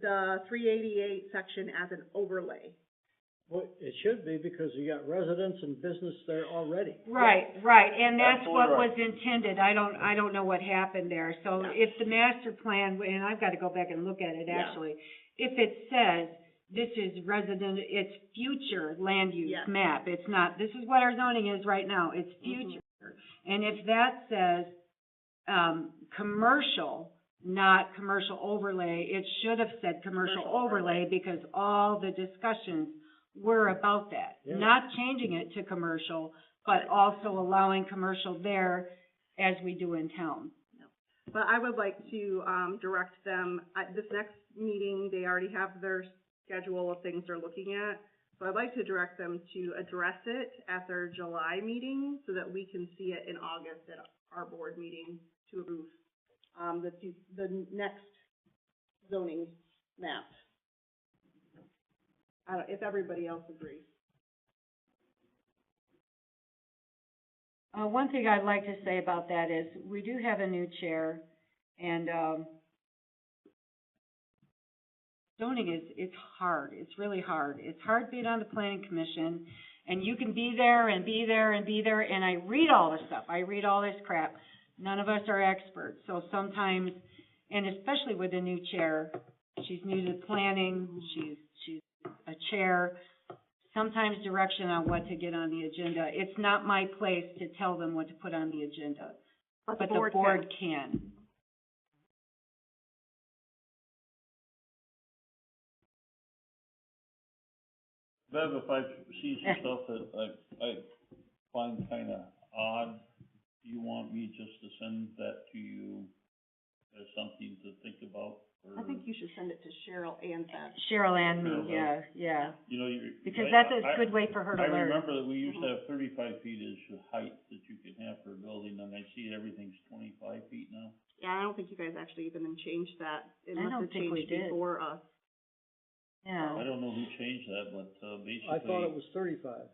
the 388 section as an overlay. Well, it should be, because you got residents and business there already. Right, and that's Absolutely what right. was intended. I don't know what happened there. So Yeah. if the master plan, and I've gotta go back and look at it Yeah. actually, if it says this is resident, it's future land use Yes. map, it's not, this is what our zoning is right now, it's future. And if that says, commercial, not commercial overlay, it should have said commercial Commercial overlay. overlay, because all the discussions were about that. Yeah. Not changing it to commercial, but also allowing commercial there as we do in town. But I would like to, direct them, at this next meeting, they already have their schedule of things they're looking at. So I'd like to direct them to address it at their July meeting so that we can see it in August at our board meeting to approve, the next zoning map. If everybody else agrees. One thing I'd like to say about that is, we do have a new chair, and, zoning it's hard, it's really hard. It's hard being on the planning commission, and you can be there and be there and be there, and I read all this stuff, I read all this crap. None of us are experts, so sometimes, and especially with a new chair, she's new to planning, she's a chair, sometimes direction on what to get on the agenda. It's not my place to tell them what to put on the agenda, but the board can. Bev, if I see some stuff that I find kinda odd, do you want me just to send that to you as something to think about? Or, I think you should send it to Cheryl and Beth. Cheryl and me, Cheryl. yeah. you know, Because that's a good way for her to I learn. remember that we used to have 35 feet as the height that you could have for a building, and I see everything's 25 feet now. Yeah, I don't think you guys actually even changed that. It I must don't have think we changed did. before us. I Yeah. don't know who changed that, but, basically. I thought it was 35.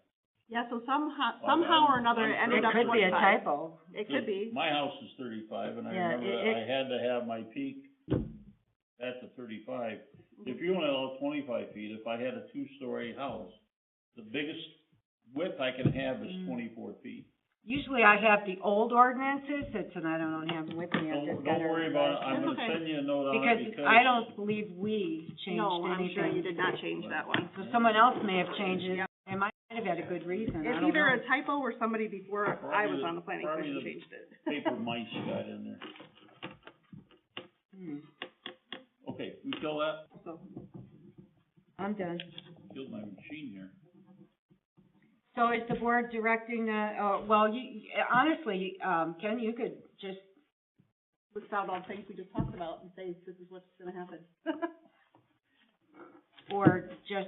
Yeah, so somehow or another, it ended It up could be a 25. typo. It could be. My house is 35, and I Yeah, remember that I had to have my peak at the 35. If you only allow 25 feet, if I had a two-story house, the biggest width I can have is 24 feet. Usually I have the old ordinances, and I don't have them with me, I've just got Don't worry about it, I'm That's gonna okay. send you a note on it Because because. I don't believe we changed No, anything. I'm sure you did not change that one. So someone else may have changed it, and might have had a good reason, I It's don't either know. a typo or somebody before I was on the planning Probably commission the changed it. Paper mice got in there. Okay, we kill that? So, I'm done. Killed my machine here. So is the board directing, well, honestly, Ken, you could just, list out all the things we just talked about and say, this is what's gonna happen. or just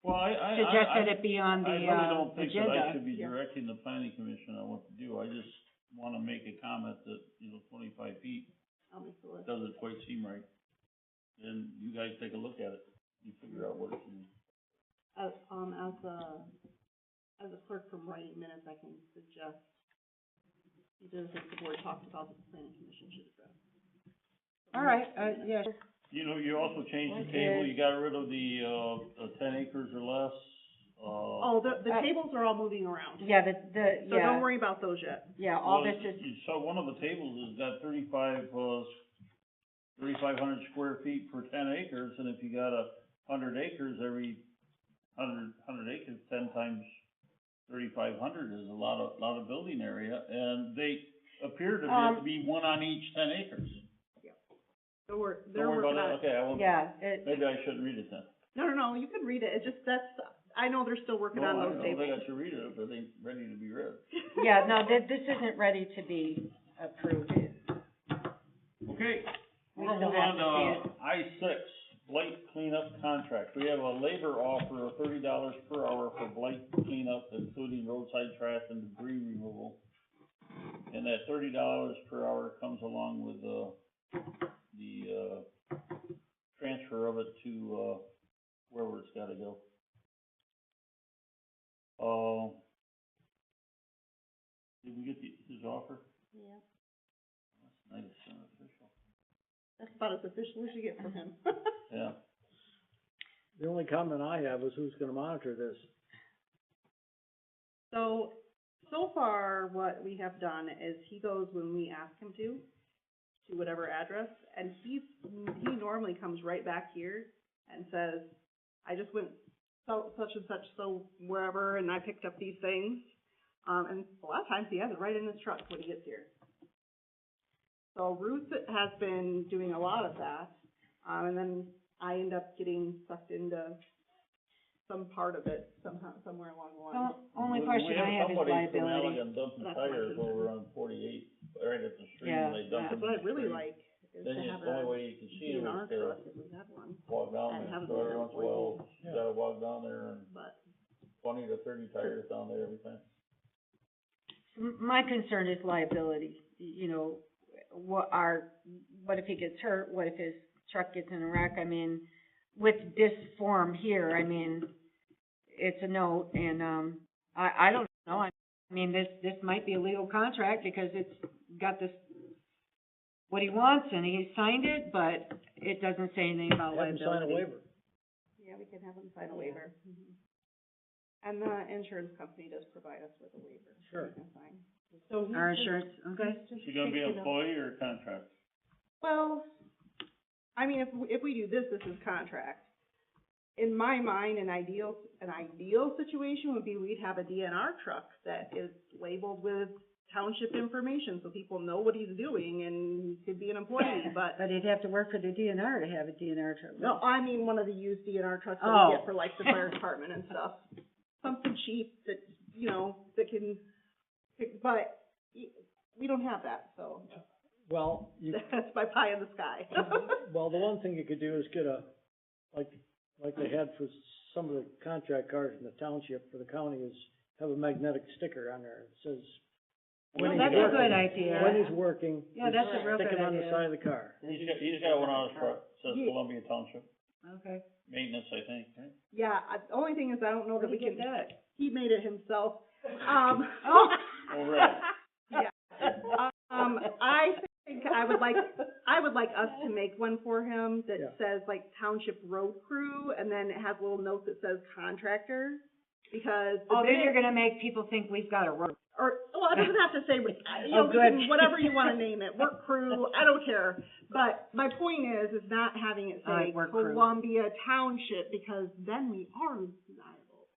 Well, suggest that it be on the, I really don't think that I agenda. should be directing the planning commission on what to do. I just wanna make a comment that, 25 feet I'll make the list. doesn't quite seem right. Then you guys take a look at it, you figure out what it can. As a clerk from writing minutes, I can suggest these are the things the board talked about that the planning commission should address. All right, yes. You also changed the table, you got rid of the 10 acres or less, Oh, the tables are all moving around. Yeah, so So don't worry about those yet. Yeah, all well, this is, so one of the tables has got 3,500 square feet per 10 acres, and if you got 100 acres, every 100 acres, 10 times 3,500 is a lot of building area, and they appear to be one on each 10 acres. So they're Don't worry working about on that, okay, I won't, yeah, maybe I shouldn't read it then. No, you can read it, it just, I know they're still working on those No, I tables. don't think I should read it, but they ain't ready to be read. yeah, no, this isn't ready to be approved. Okay, We we're gonna still move have on to to I-6, blight cleanup contract. We have a labor offer of $30 per hour for blight cleanup, including roadside trash and debris removal. And that $30 per hour comes along with, the transfer of it to, wherever it's gotta go. Did we get his offer? Yeah, That's nice and official. that's about as official as you get from him. Yeah. The only comment I have is who's gonna monitor this? So far, what we have done is he goes when we ask him to whatever address, and he normally comes right back here and says, I just went such and such, so wherever, and I picked up these things. And a lot of times he has it right in his truck when he gets here. So Ruth has been doing a lot of that, and then I end up getting sucked into some part of it somehow, somewhere along the line. Well, only question I have is liability. We have somebody from Allegan dumping That's my tires concern. over on 48, right at the stream, Yeah, and they dump them in That's what the I'd really stream. like, is Then to it's have the only a way you can see them DNR is to truck if we had one, walk down and there, have so them every there once in a while, you Yeah. gotta walk down there and but 20 to 30 tires down there every time. My concern is liability, you know, what if he gets hurt, what if his truck gets in a wreck? I mean, with this form here, I mean, it's a note, and, I don't know, I mean, this might be a legal contract because it's got this, what he wants, and he signed it, but it doesn't say anything about Have them liability. sign a waiver. yeah, we can have them sign a waiver. Mhm. And the insurance company does provide us with a waiver. Sure. We can sign. So he's Our just- insurance, okay? Is she gonna be an employee or a contract? Well, I mean, if we do this is contract. In my mind, an ideal situation would be we'd have a DNR truck that is labeled with township information, so people know what he's doing, and he could be an employee, but. But he'd have to work for the DNR to have a DNR truck. No, I mean one of the used DNR trucks that Oh. we get for like the fire department and stuff. Something cheap that, you know, that can, but we don't have that, so Well, that's my pie in the sky. well, the one thing you could do is get like they had for some of the contract cars in the township for the county, is have a magnetic sticker on there. It says, when he's That's a working, good idea. when he's working, Yeah, that's a real stick good it on the idea. side of the car. He's got one on his truck, says Yeah. Columbia Township, Okay. maintenance, I think, right? Yeah, the only thing is I don't know that we can, that? he made it himself. Oh. Oh, really? Yeah. I think I would like us to make one for him that Yeah. says like Township Road Crew, and then it has a little note that says contractor, because the Oh, then bid- you're gonna make people think we've got a road. well, it doesn't have to say, you Oh, know, we good. can, whatever you wanna name it, work crew, I don't care. But my point is not having it I say like work crew. Columbia Township, because then we are liable.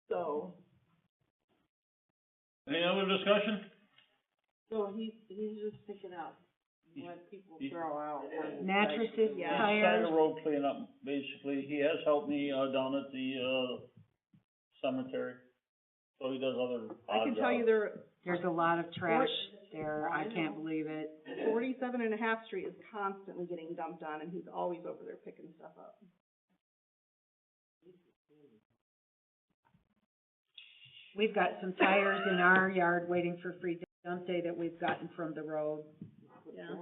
So, Any other discussion? So he's just picking up what people throw out. Mattresses, Yeah. Side tires. of road cleanup, basically. He has helped me, down at the, cemetery. So he does other I odd can tell you jobs. There's a lot of trash there, I can't believe it. 47.5 Street is constantly getting dumped on, and he's always over there picking stuff up. We've got some tires in our yard waiting for free dump day that we've gotten from the road. Yeah.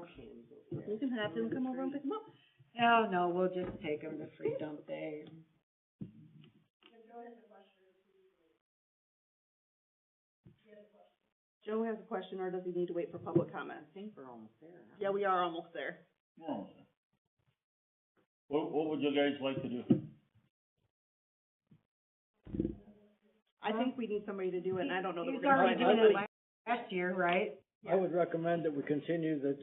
You can have him come over and pick them up. Oh, no, we'll just take them to free dump day. Joe has a question, or does he need to wait for public comment? I think we're almost there. Yeah, we are almost there. Oh. What would you guys like to do? I think we need somebody to do it, and I don't know that we're He's gonna already find doing it anybody. last year, right? I would recommend that we continue that,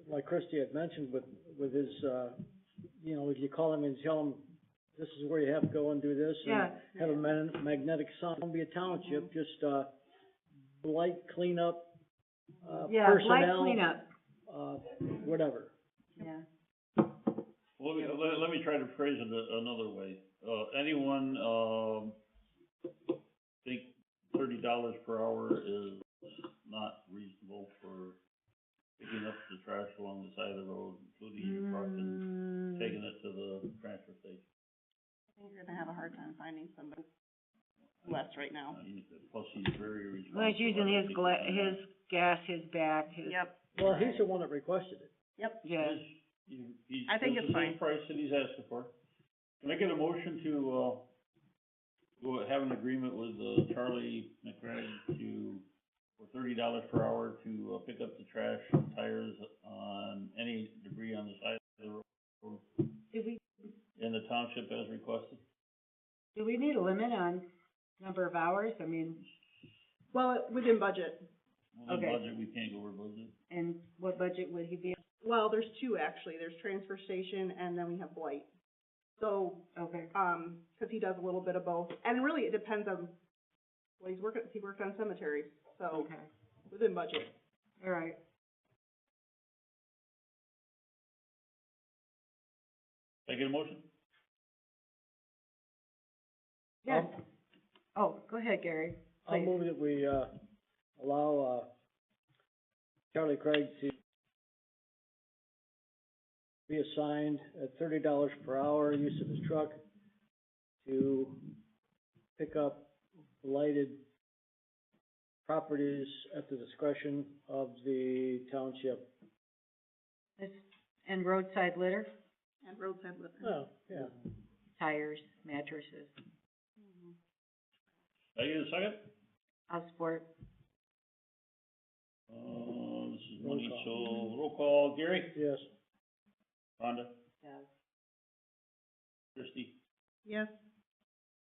like Christie had mentioned with his, you know, if you call him and tell him, this is where you have to go and do this, Yeah. and have a magnetic sign, don't be a township, just, blight cleanup, Yeah, blight personnel, cleanup, whatever. yeah. Well, let me try to phrase it another way. Anyone, think $30 per hour is not reasonable for picking up the trash along the side of the road, including your truck and taking it to the transfer station? I think you're gonna have a hard time finding somebody less right now. Plus, he's very responsible. Well, he's using his his gas, his back, his. Yep, Well, he's the one that requested it. yep. Yeah. He's I think it's the same fine. price that he's asking for. Can I get a motion to, have an agreement with, Charlie McCrae for $30 per hour to, pick up the trash and tires on any debris on the side of the road Do we, in the township as requested? do we need a limit on number of hours? I mean, Well, within budget. Within Okay. budget, we can't go over budget. and what budget would he be? Well, there's two actually. There's transfer station and then we have blight. So, Okay. 'cause he does a little bit of both. And really, it depends on, well, he worked on cemeteries, so Okay, within budget. all right. Can I get a motion? Yes. Oh, go ahead, Gary, I'll please. move that we, allow, Charlie Craig to be assigned at $30 per hour, use of his truck, to pick up blighted properties at the discretion of the township. And roadside litter, And roadside litter. Oh, yeah. tires, mattresses. Can I get a second? I'll support. This is money, Roll so call. roll call, Gary? Yes. Rhonda? Yes. Christie? Yes.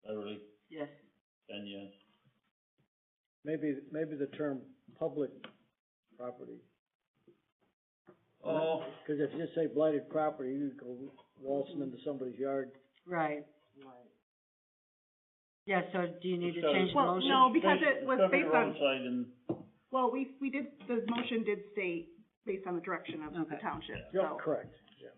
Beverly? Yes. Ben, yes. Maybe the term public property. Oh. Cause if you just say blighted property, you could go waltzing into somebody's yard. Right. Yeah, so do you need to It's gotta- change the Well, motion? no, because It's it was gotta be based on, roadside and, well, we did, the motion did state based on the direction of the Okay. township, Yep, so. correct, yeah.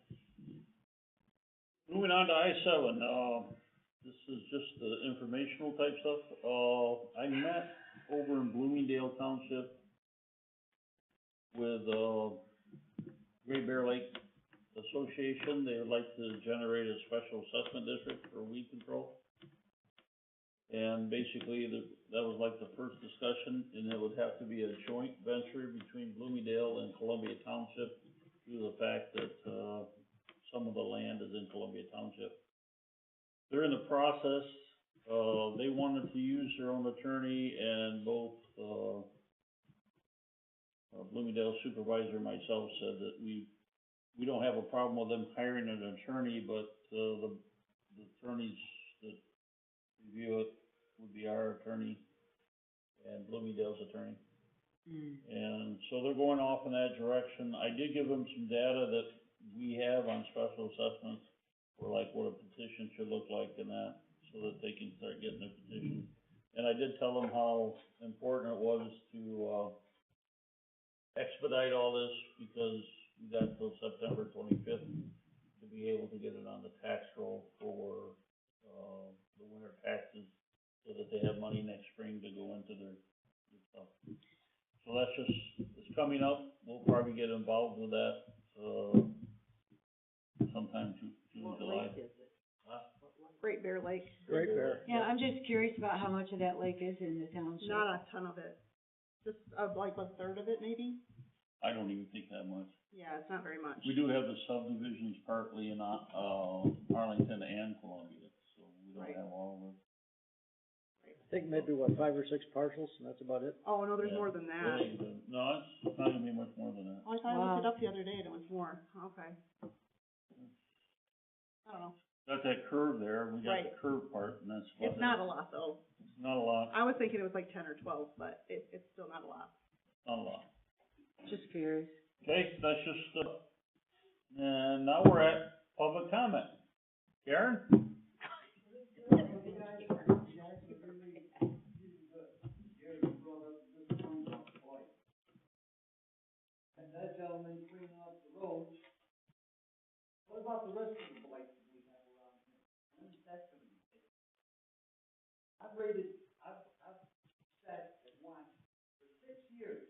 moving on to I-7, this is just the informational type stuff. I met over in Bloomingdale Township with, Great Bear Lake Association. They would like to generate a special assessment district for weed control. And basically, that was like the first discussion, and it would have to be a joint venture between Bloomingdale and Columbia Township due to the fact that, some of the land is in Columbia Township. They're in the process, they wanted to use their own attorney, and both, Bloomingdale Supervisor and myself said that we don't have a problem with them hiring an attorney, but, the attorneys that review it would be our attorney and Bloomingdale's attorney. And so they're going off in that direction. I did give them some data that we have on special assessments for like what a petition should look like and that, so that they can start getting their petition. And I did tell them how important it was to, expedite all this, because we got till September 25th to be able to get it on the tax roll for, the winter taxes, so that they have money next spring to go into their stuff. So that's just, it's coming up, we'll probably get involved with that, sometime June, July. Great Bear Lake, Great Bear. Yeah, I'm just curious about how much of that lake is in the township. not a ton of it, just, like a third of it maybe? I don't even think that much. Yeah, it's not very much. We do have the subdivisions partly in, Arlington and Columbia, so we don't Right. have all of it. I think maybe, 5 or 6 parcels, and that's about it. Oh, no, there's Yeah. more than that. Really good. No, it's not gonna be much more than that. Oh, I thought I looked it Wow. up the other day and it was more, okay. I don't know. got that curve there, and we got the Right. curve part, and that's. It's not a lot though. It's not a lot, I was thinking it was like 10 or 12, but it's still not a lot. not a lot. Just curious. Okay, that's just, and now we're at public comment. Karen? And that gentleman cleaning up the roads, what about the rest of the blights that we have around here? When is that gonna be taken? I've sat and watched for 6 years,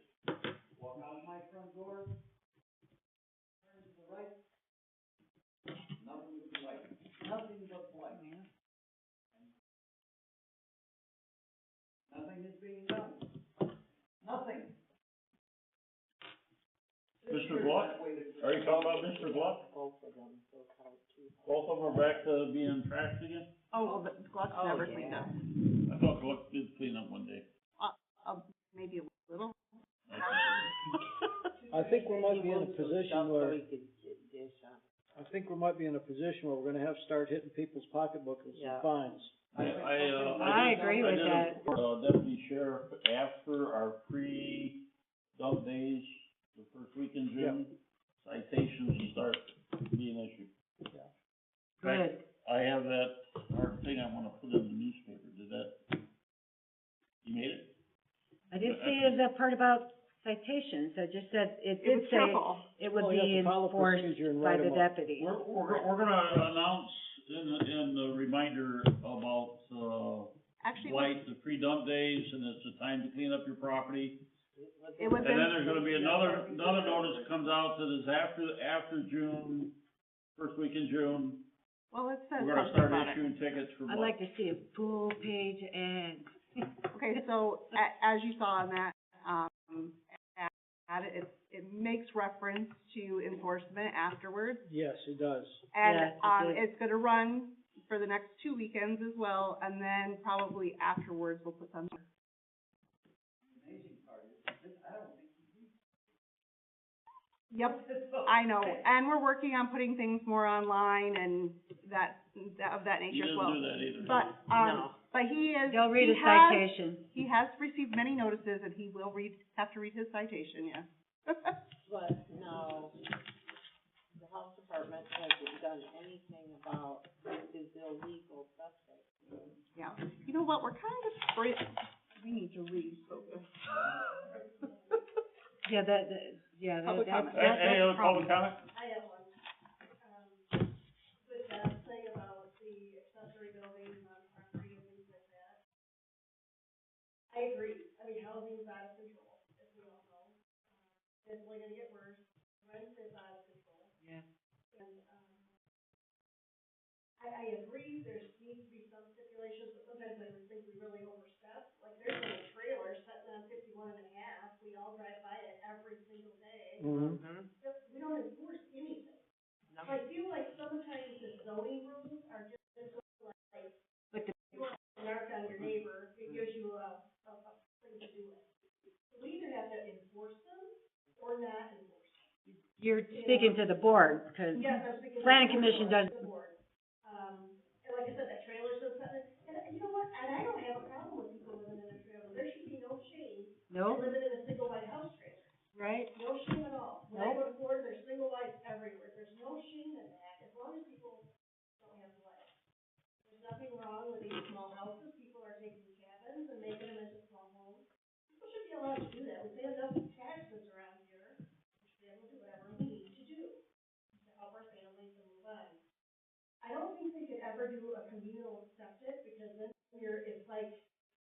walk out my front door, turn to the right, nothing but blight, nothing but blight. Nothing is being done, nothing. Mr. Gluck? Are you talking about Mr. Gluck? Both of them, those are two. Both of them are back to being trashed again? Oh, the Gluck's never cleaned up. I thought Gluck did clean up one day. Maybe a little. I think we might be in a position where, So he could dish on. I think we might be in a position where we're gonna have to start hitting people's pocketbooks with Yeah. some fines. I agree with that. I did a deputy sheriff after our pre-dump days, the first week in June, citations start being issued. Good. I have that hard thing I wanna put in the newspaper, did that, you made it? I didn't see the part about citations, I just said, it It did was say careful. it would Oh, you have be to follow enforced procedure and by write the 'em up. deputy. We're gonna announce in the reminder about, Actually, blight, the pre-dump days, and it's a time to clean up your property. it was And then there's gonna be another notice that comes out that is after June, first week in June. well, it says We're gonna something start about it. issuing tickets for I'd blight. like to see a full page ad. Okay, so as you saw in that, ad, it makes reference to enforcement afterwards. Yes, it does. And, Yes, it did. it's gonna run for the next 2 weekends as well, and then probably afterwards we'll put some. Yep, I know, and we're working on putting things more online and that of that You nature as didn't well. do that either. But, No. but he is, They'll read he a has, citation. he has received many notices and he will have to read his citation, yes. But no, the health department hasn't done anything about his illegal septic. Yeah, you know what, we're kind of we need to refocus. Yeah, Public comment. that's Any a other public problem. comment? I have one. With that thing about the accessory buildings on property and things like that. I agree. I mean, housing's out of control, as we all know. It's only gonna get worse. Rent is out of control. Yeah. And, I agree, there needs to be some stipulations, but sometimes I just think we really overstep. Like, there's a trailer sitting on 51.5. We all drive by it every single day. Mm-hmm. But we don't enforce anything. So I feel like sometimes the zoning rules are just like, But the- you want to narc on your neighbor, it gives you a thing to do it. We either have to enforce them or not enforce them. You're speaking to the board, because Yes, I'm speaking. planning commission doesn't. The board. And like I said, that trailer's so sudden, and you know what, and I don't have a problem with people living in a trailer, there should be no shame in Nope, living in a single wide house trailer. right? No shame at all. When I go to Florida, there's single wides everywhere. There's no shame in that, as long as people don't have to let. There's nothing wrong with these small houses. People are taking cabins and making them into small homes. People should be allowed to do that. We pay enough taxes around here. We should be able to do whatever we need to do to help our families and move on. I don't think they could ever do a communal septic, because then it's like,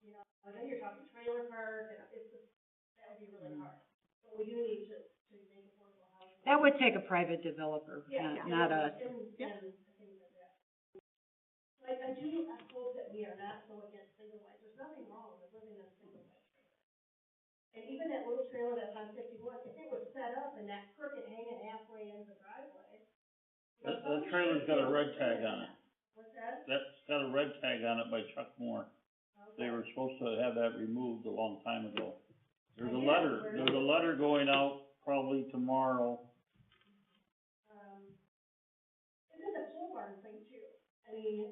you know, then you're talking trailer park, and it's just, that would be really hard. But we do need to make affordable housing. That would take a private developer, not us. And things like that. I hope that we are not so against single wides. There's nothing wrong with living in a single wide trailer. And even that little trailer that's on 51, if it was set up and that crooked hanging halfway in the driveway. That trailer's got a red tag on it. What's that? That's got a red tag on it by Chuck Moore. They were supposed to have that removed a long time ago. There's a letter going out probably tomorrow. And then the pole barn thing too. I mean,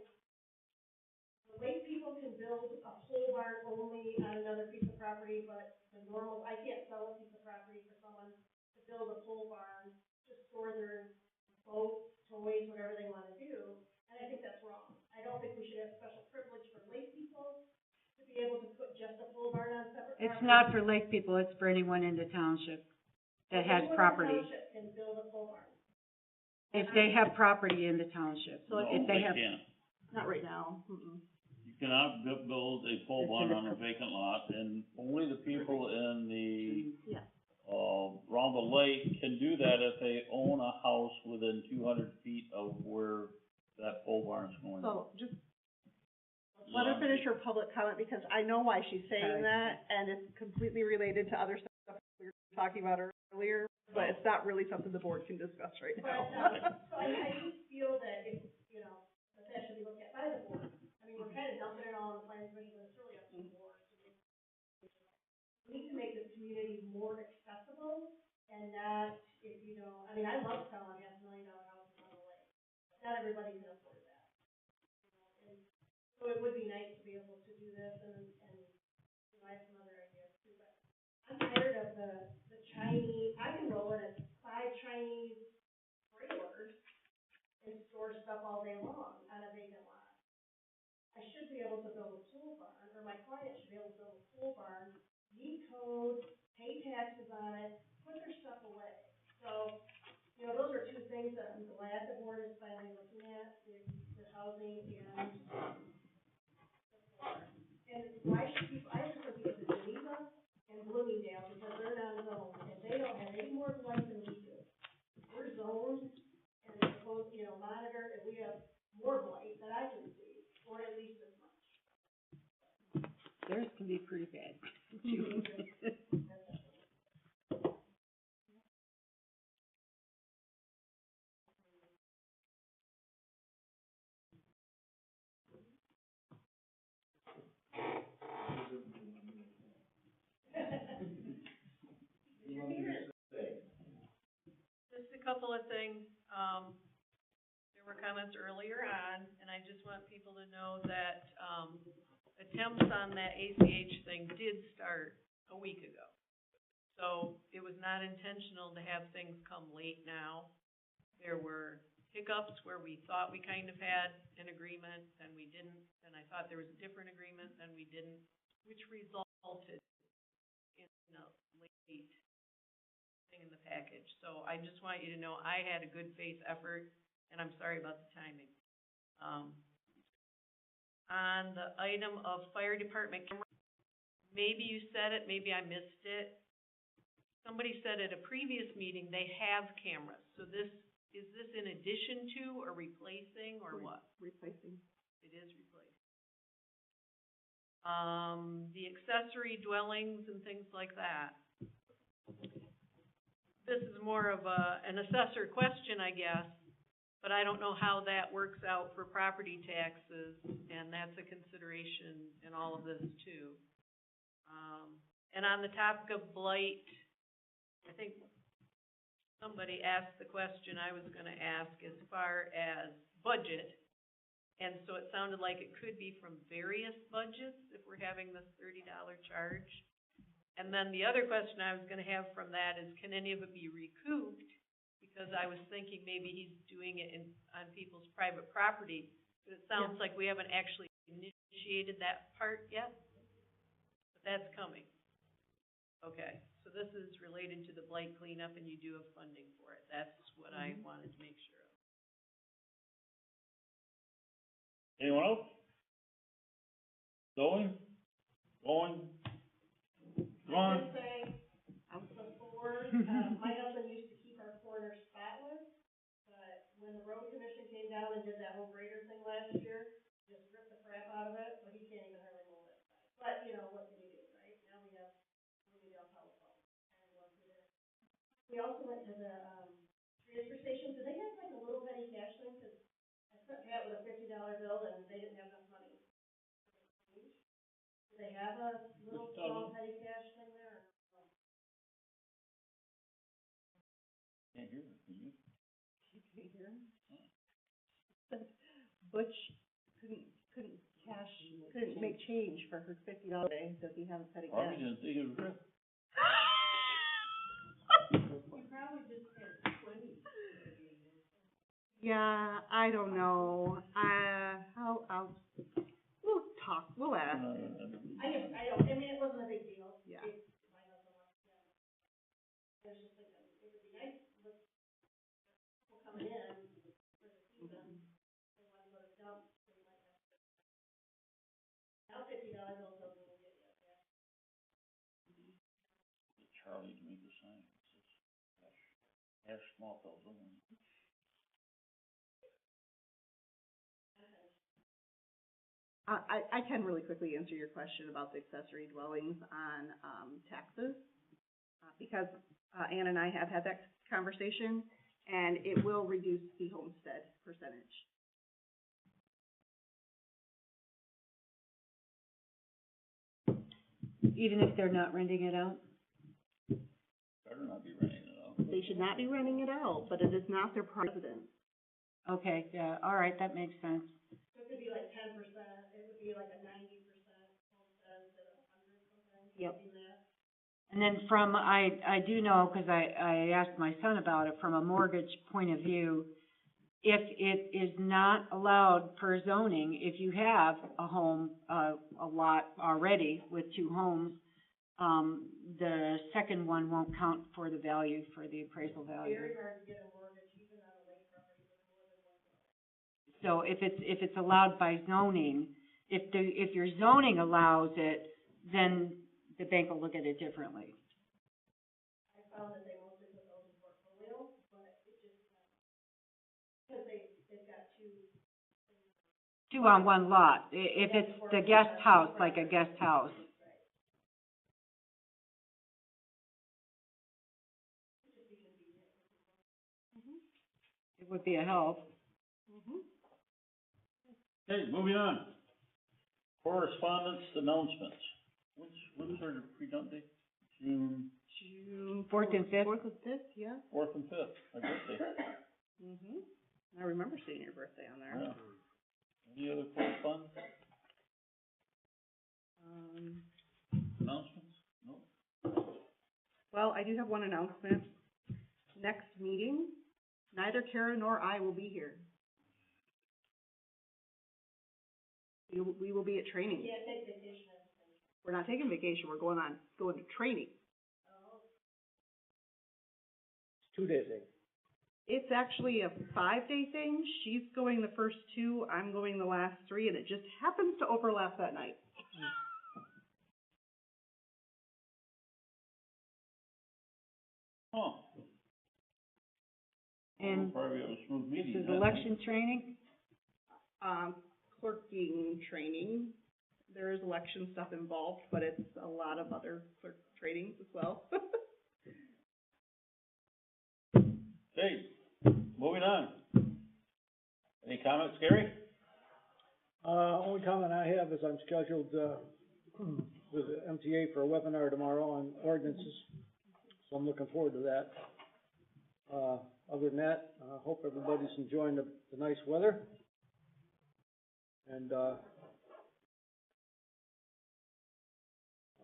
the lake people can build a pole barn only on another piece of property, but the normal, I can't sell a piece of property for someone to build a pole barn to store their boats, toys, whatever they wanna do, and I think that's wrong. I don't think we should have special privilege for lake people to be able to put just a pole barn on separate property. It's not for lake people, it's for anyone in the township that has property. Anyone in the township can build a pole barn. If they have property in the township. So No, if they they have, can't. Not right now, mm-mm. You cannot build a pole barn on a vacant lot, and only the people in the, Yeah. around the lake can do that if they own a house within 200 feet of where that pole barn's going. So, just let her finish her public comment, because I know why she's saying that, and it's completely related to other stuff we were talking about earlier, but it's not really something the board can discuss right now. So I just feel that if, you know, that should be looked at by the board. I mean, we're kind of dumping it all on the planning commission, but it's really up to the board to make. We need to make this community more accessible and not, if you know, I mean, I love selling $500,000 houses on the lake. Not everybody can afford that. You know, and so it would be nice to be able to do this and, you know, I have some other ideas too, but I'm tired of the Chinese, I can roll in at 5 Chinese trailers and store stuff all day long on a vacant lot. I should be able to build a pole barn, or my client should be able to build a pole barn, meet code, pay taxes on it, put their stuff away. So, you know, those are two things that I'm glad the board is finally looking at, the housing and the pole barn. And why should people, I have to go to Geneva and Bloomingdale because they're not zoned, and they don't have any more light than we do. We're zoned and supposed, you know, monitored, and we have more blight that I can see, or at least as much. theirs can be pretty bad, too. Just a couple of things, there were comments earlier on, and I just want people to know that, attempts on that ACH thing did start a week ago. So it was not intentional to have things come late now. There were hiccups where we thought we kind of had an agreement, then we didn't, then I thought there was a different agreement, then we didn't, which resulted in a late thing in the package. So I just want you to know I had a good faith effort, and I'm sorry about the timing. On the item of fire department camera, maybe you said it, maybe I missed it. Somebody said at a previous meeting they have cameras, so is this in addition to or replacing or what? Replacing. It is replacing. The accessory dwellings and things like that. This is more of an assessor question, I guess, but I don't know how that works out for property taxes, and that's a consideration in all of this too. And on the topic of blight, I think somebody asked the question I was gonna ask as far as budget. And so it sounded like it could be from various budgets if we're having this $30 charge. And then the other question I was gonna have from that is, can any of it be recouped? Because I was thinking maybe he's doing it on people's private property, but it sounds like we haven't actually initiated that part yet. But that's coming. Okay, so this is related to the blight cleanup, and you do have funding for it. That's what I wanted to make sure of. Anyone else? Going? Come on. Just say, before, my husband used to keep our corners spotless, but when the road commission came down and did that whole grader thing last year, just ripped the crap out of it, so he can't even hardly mow that side. But, you know, what can you do, right? Now we have Bloomingdale telephone, and going through there. We also went to the, transfer station. Do they have like a little petty cash thing? Cause I sent Pat with a $50 bill and they didn't have enough money. Do they have a little small petty cash thing there? Can't hear her, can you? She can't hear. Butch couldn't make change for her $50 day, so he hasn't said it Probably yet. didn't think it was real. Yeah, I don't know, we'll talk, we'll ask. I mean, it wasn't a big deal. Yeah. My husband wants to, I was just thinking, it would be nice with people coming in for the season, they want to go to dump, so you might have to. Now $50 also doesn't get you up there. Get Charlie to make the sign. Hash small fellows only. I can really quickly answer your question about the accessory dwellings on, taxes, because, Ann and I have had that conversation, and it will reduce the homestead percentage. Even if they're not renting it out? Better not be renting it out. They should not be renting it out, but it is not their residence. Okay, yeah, all right, that makes sense. So it could be like 10%, it would be like a 90% homestead instead of 100 something. Yep. Something that. And then I do know, because I asked my son about it, from a mortgage point of view, if it is not allowed per zoning, if you have a home, a lot already with 2 homes, the second one won't count for the value, for the appraisal value. Very hard to get a mortgage even on a lake property with more than one dwelling. So if it's allowed by zoning, if your zoning allows it, then the bank will look at it differently. I found that they mostly put those in portfolio, but it just, because they've got 2. 2 on 1 lot, if it's the guest house, like a guest house. It would be a help. Okay, moving on. Correspondence announcements. When's our pre-dump day? June 4th and 5th? 4th and 5th, yeah. 4th and 5th, my birthday. I remember seeing your birthday on there. Yeah. Any other correspondence? Announcements? No? Well, I do have one announcement. Next meeting, neither Kara nor I will be here. We will be at training. You can't take vacation. We're not taking vacation, we're going to training. Oh. It's 2 day thing. It's actually a 5-day thing. She's going the first 2, I'm going the last 3, and it just happens to overlap that night. Oh. And Probably have a smooth meeting. this is that night. election training? Clerking training. There is election stuff involved, but it's a lot of other clerk trainings as well. Okay, moving on. Any comments, Gary? Only comment I have is I'm scheduled, with the MTA for a webinar tomorrow on ordinances, so I'm looking forward to that. Other than that, I hope everybody's enjoying the nice weather. And, I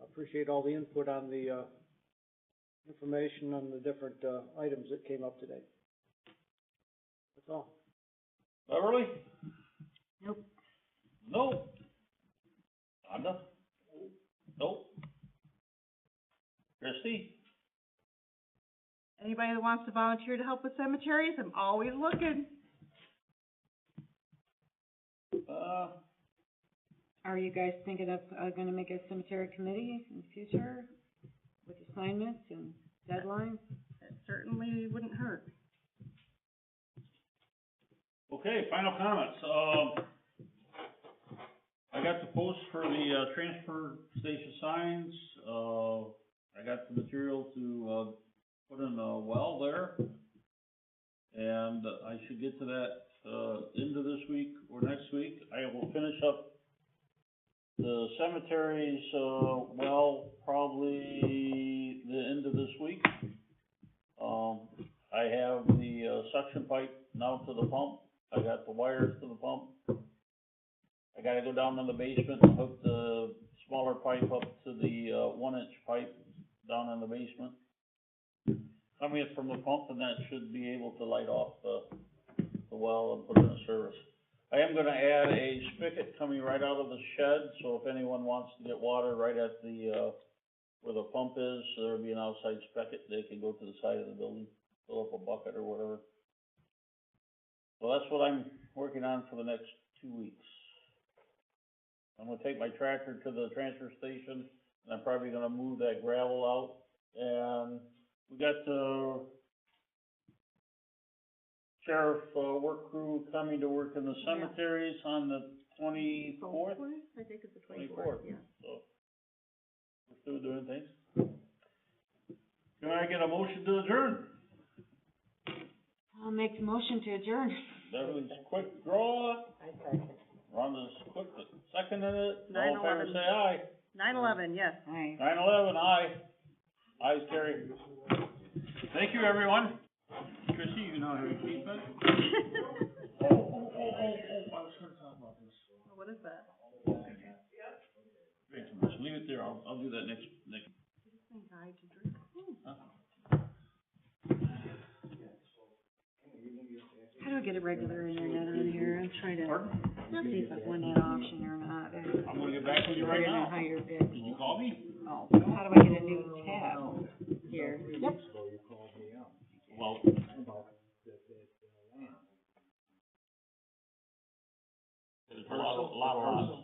appreciate all the input on the, information on the different, items that came up today. That's all. Beverly? Nope. Nope. Rhonda? Nope. Christie? Anybody that wants to volunteer to help with cemeteries, I'm always looking. Are you guys thinking of, gonna make a cemetery committee in the future with assignments and deadlines? It certainly wouldn't hurt. Okay, final comments. I got the post for the, transfer station signs. I got the material to, put in a well there. And I should get to that, end of this week or next week. I will finish up the cemeteries, well, probably the end of this week. I have the, suction pipe now to the pump. I got the wire wires to the pump. I gotta go down in the basement and hook the smaller pipe up to the, 1-inch pipe down in the basement. Coming in from the pump, and that should be able to light off the well and put it in service. I am gonna add a spigot coming right out of the shed, so if anyone wants to get water right at the, where the pump is, there'll be an outside spigot, they can go to the side of the building, fill up a bucket or whatever. So that's what I'm working on for the next 2 weeks. I'm gonna take my tractor to the transfer station, and I'm probably gonna move that gravel out, and we got the sheriff, work crew coming to work in the cemeteries on the 24th? I think it's the 24th, yeah. so, we're still doing things. Can I get a motion to adjourn? I'll make the motion to adjourn. Beverly's quick draw, I second. Rhonda's quick seconding it, all in 9/11. favor say aye. 9/11, yes. Aye. 9/11, aye. Ayes carried. Thank you, everyone. Chrissy, you know how to keep it? I was gonna talk about this. What is that? Great, so just leave it there, I'll do that next. Guide to drink. Huh? How do I get a regular internet on here? I'm trying to see if I've won that auction or not. I'm gonna get back with you right now. Higher bid. Did you call me? Oh, how do I get a new tab here? Yep. Well. There's a lot of